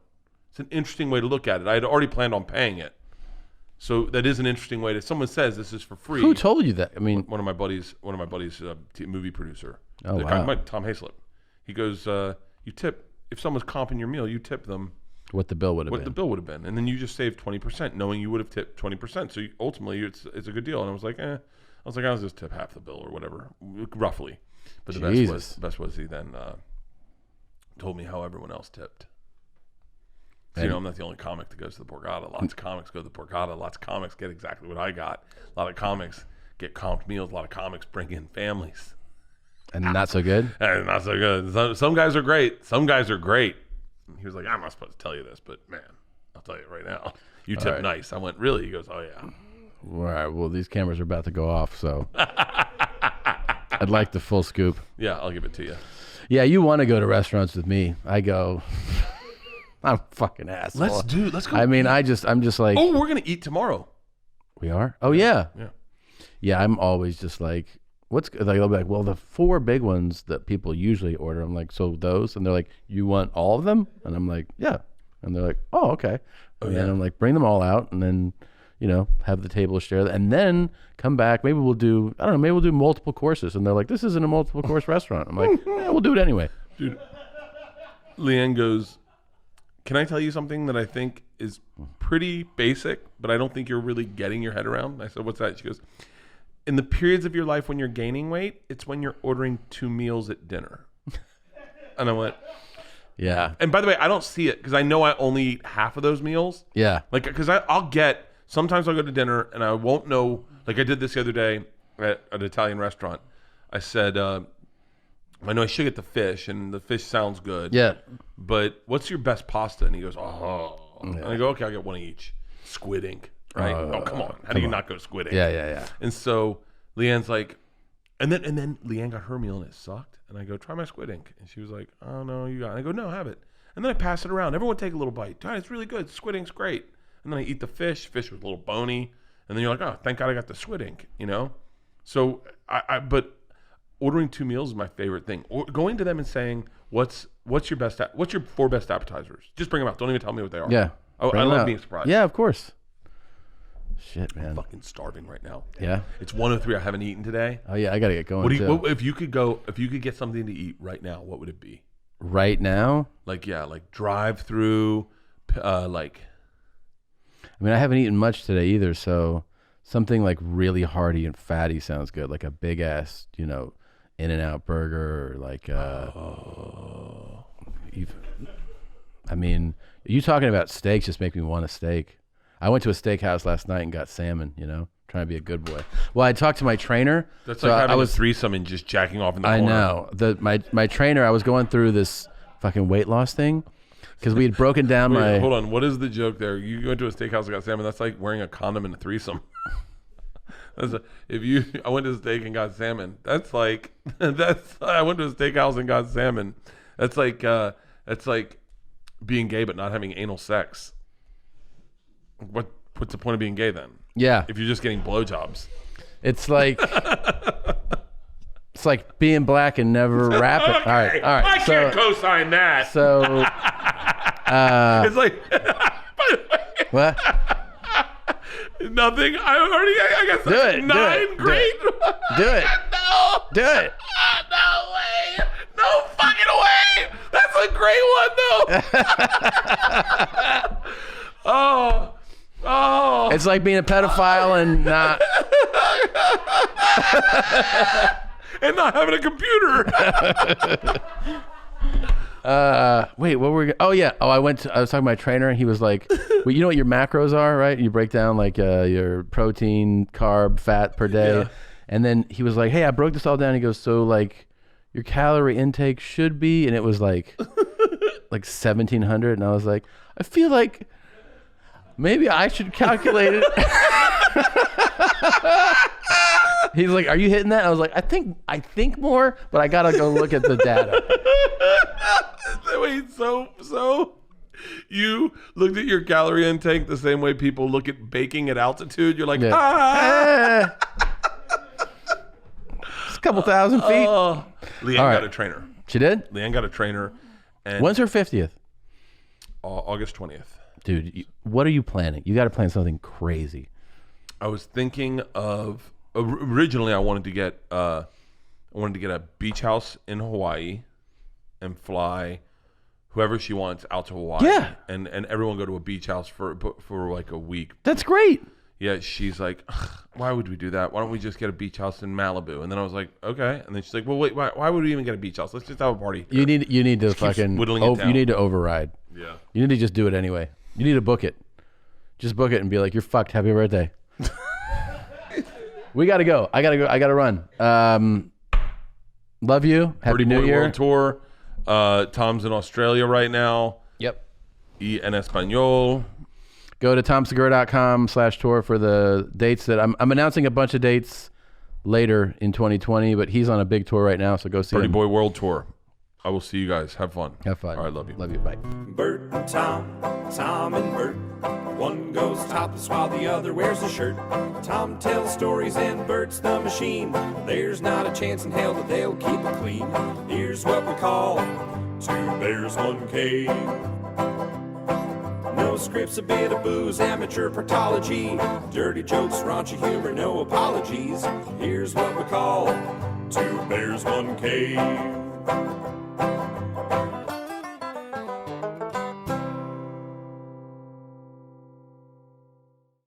"It's an interesting way to look at it. I had already planned on paying it, so that is an interesting way to." Someone says this is for free. Who told you that? I mean, one of my buddies, movie producer. Oh, wow. Tom Hayslip. He goes, "You tip." If someone's comping your meal, you tip them what the bill would have been. And then you just save 20%, knowing you would have tipped 20%. So ultimately, it's a good deal. And I was like, I'll just tip half the bill or whatever, roughly. But the best was he then told me how everyone else tipped. So, I'm not the only comic that goes to the Borgata. Lots of comics go to the Borgata. Lots of comics get exactly what I got. A lot of comics get comped meals. A lot of comics bring in families. And not so good? And not so good. Some guys are great. Some guys are great. He was like, I'm not supposed to tell you this, but man, I'll tell you right now. You tip nice. I went, really? He goes, oh, yeah. All right. Well, these cameras are about to go off, so I'd like the full scoop. Yeah, I'll give it to you. Yeah, you want to go to restaurants with me. I go, I'm a fucking asshole. Let's go. I mean, I'm just like. Oh, we're going to eat tomorrow. We are? Oh, yeah. Yeah. Yeah, I'm always just like, they'll be like, well, the 4 big ones that people usually order. I'm like, so those? And they're like, you want all of them? And I'm like, yeah. And they're like, oh, okay. And I'm like, bring them all out, and then, have the table share that, and then come back. Maybe we'll do multiple courses. And they're like, this isn't a multiple course restaurant. I'm like, yeah, we'll do it anyway. Dude, Leanne goes, can I tell you something that I think is pretty basic, but I don't think you're really getting your head around? I said, what's that? She goes, in the periods of your life when you're gaining weight, it's when you're ordering 2 meals at dinner. And I went, yeah. And by the way, I don't see it because I know I only eat half of those meals. Yeah. Like, because sometimes I'll go to dinner and I won't know, like I did this the other day at an Italian restaurant. I said, I know I should get the fish, and the fish sounds good. Yeah. But what's your best pasta? And he goes, oh. Yeah. And I go, okay, I'll get one of each. Squid ink. Right? Oh, come on. How do you not go squid ink? Yeah. And so Leanne's like, and then Leanne got her meal and it sucked. And I go, try my squid ink. And she was like, oh, no, you got it. And I go, no, have it. And then I pass it around. Everyone take a little bite. God, it's really good. Squid ink's great. And then I eat the fish. Fish was a little bony. And then you're like, oh, thank God I got the squid ink, So, but ordering 2 meals is my favorite thing. Or going to them and saying, what's your 4 best appetizers? Just bring them out. Don't even tell me what they are. Yeah. Oh, I love being surprised. Yeah, of course. Shit, man. I'm fucking starving right now. Yeah. It's 1:03. I haven't eaten today. Oh yeah, I gotta get going. What if you could get something to eat right now? What would it be? Right now? Like drive through, like. I mean, I haven't eaten much today either, so something like really hearty and fatty sounds good, like a big ass, In-N-Out burger, or like. I mean, you talking about steaks just make me want a steak. I went to a steakhouse last night and got salmon, trying to be a good boy. Well, I talked to my trainer. That's like having a threesome and just jacking off in the corner. I know. My trainer, I was going through this fucking weight loss thing because we had broken down my... Hold on. What is the joke there? You went to a steakhouse and got salmon. That's like wearing a condom in a threesome. I went to a steak and got salmon. I went to a steakhouse and got salmon. That's like being gay but not having anal sex. What's the point of being gay then? Yeah. If you're just getting blowjobs. It's like being black and never rapping. Okay. All right. I can't co-sign that. So it's like what? Nothing. I guess that's 9. Great. Do it. No. Do it. No way. No fucking way. That's a great one though. Oh. It's like being a pedophile and not and not having a computer. Wait, what were we? Oh yeah. I was talking to my trainer, and he was like, "Well, you know what your macros are, right? You break down like your protein, carb, fat per day." Yeah. And then he was like, "Hey, I broke this all down." He goes, "So like, your calorie intake should be," and it was like 1,700, and I was like, "I feel like maybe I should calculate it." He's like, "Are you hitting that?" I was like, I think more, but I gotta go look at the data." Wait, so you looked at your calorie intake the same way people look at baking at altitude? You're like, It's a couple thousand feet. Leanne All right. got a trainer. She did? Leanne got a trainer. And When's her 50th? August 20th. Dude, what are you planning? You got to plan something crazy. I was thinking of originally I wanted to get a beach house in Hawaii and fly whoever she wants out to Hawaii. Yeah. And everyone go to a beach house for like a week. That's great. Yeah, she's like, why would we do that? Why don't we just get a beach house in Malibu? And then I was like, okay. And then she's like, well, wait, why would we even get a beach house? Let's just have a party. You need to Just keeps fucking whittling it down. you need to override. Yeah. You need to just do it anyway. You need to book it. Just book it and be like, "You're fucked. Happy birthday." We gotta go. I gotta run. Love you. Happy Pretty New Boy Year. World Tour. Tom's in Australia right now. Yep. En Espanol. Go to tomsegura.com/tour for the dates that I'm announcing a bunch of dates later in 2020, but he's on a big tour right now, so go see Pretty him. Boy World Tour. I will see you guys. Have fun. Have fun. All right, love you. Love you. Bye. Bert and Tom, Tom and Bert. One goes topless while the other wears a shirt. Tom tells stories and Bert's the machine. There's not a chance in hell that they'll keep it clean. Here's what we call two bears, one cave. No scripts, a bit of booze, amateur partology. Dirty jokes, raunchy humor, no apologies. Here's what we call two bears, one cave.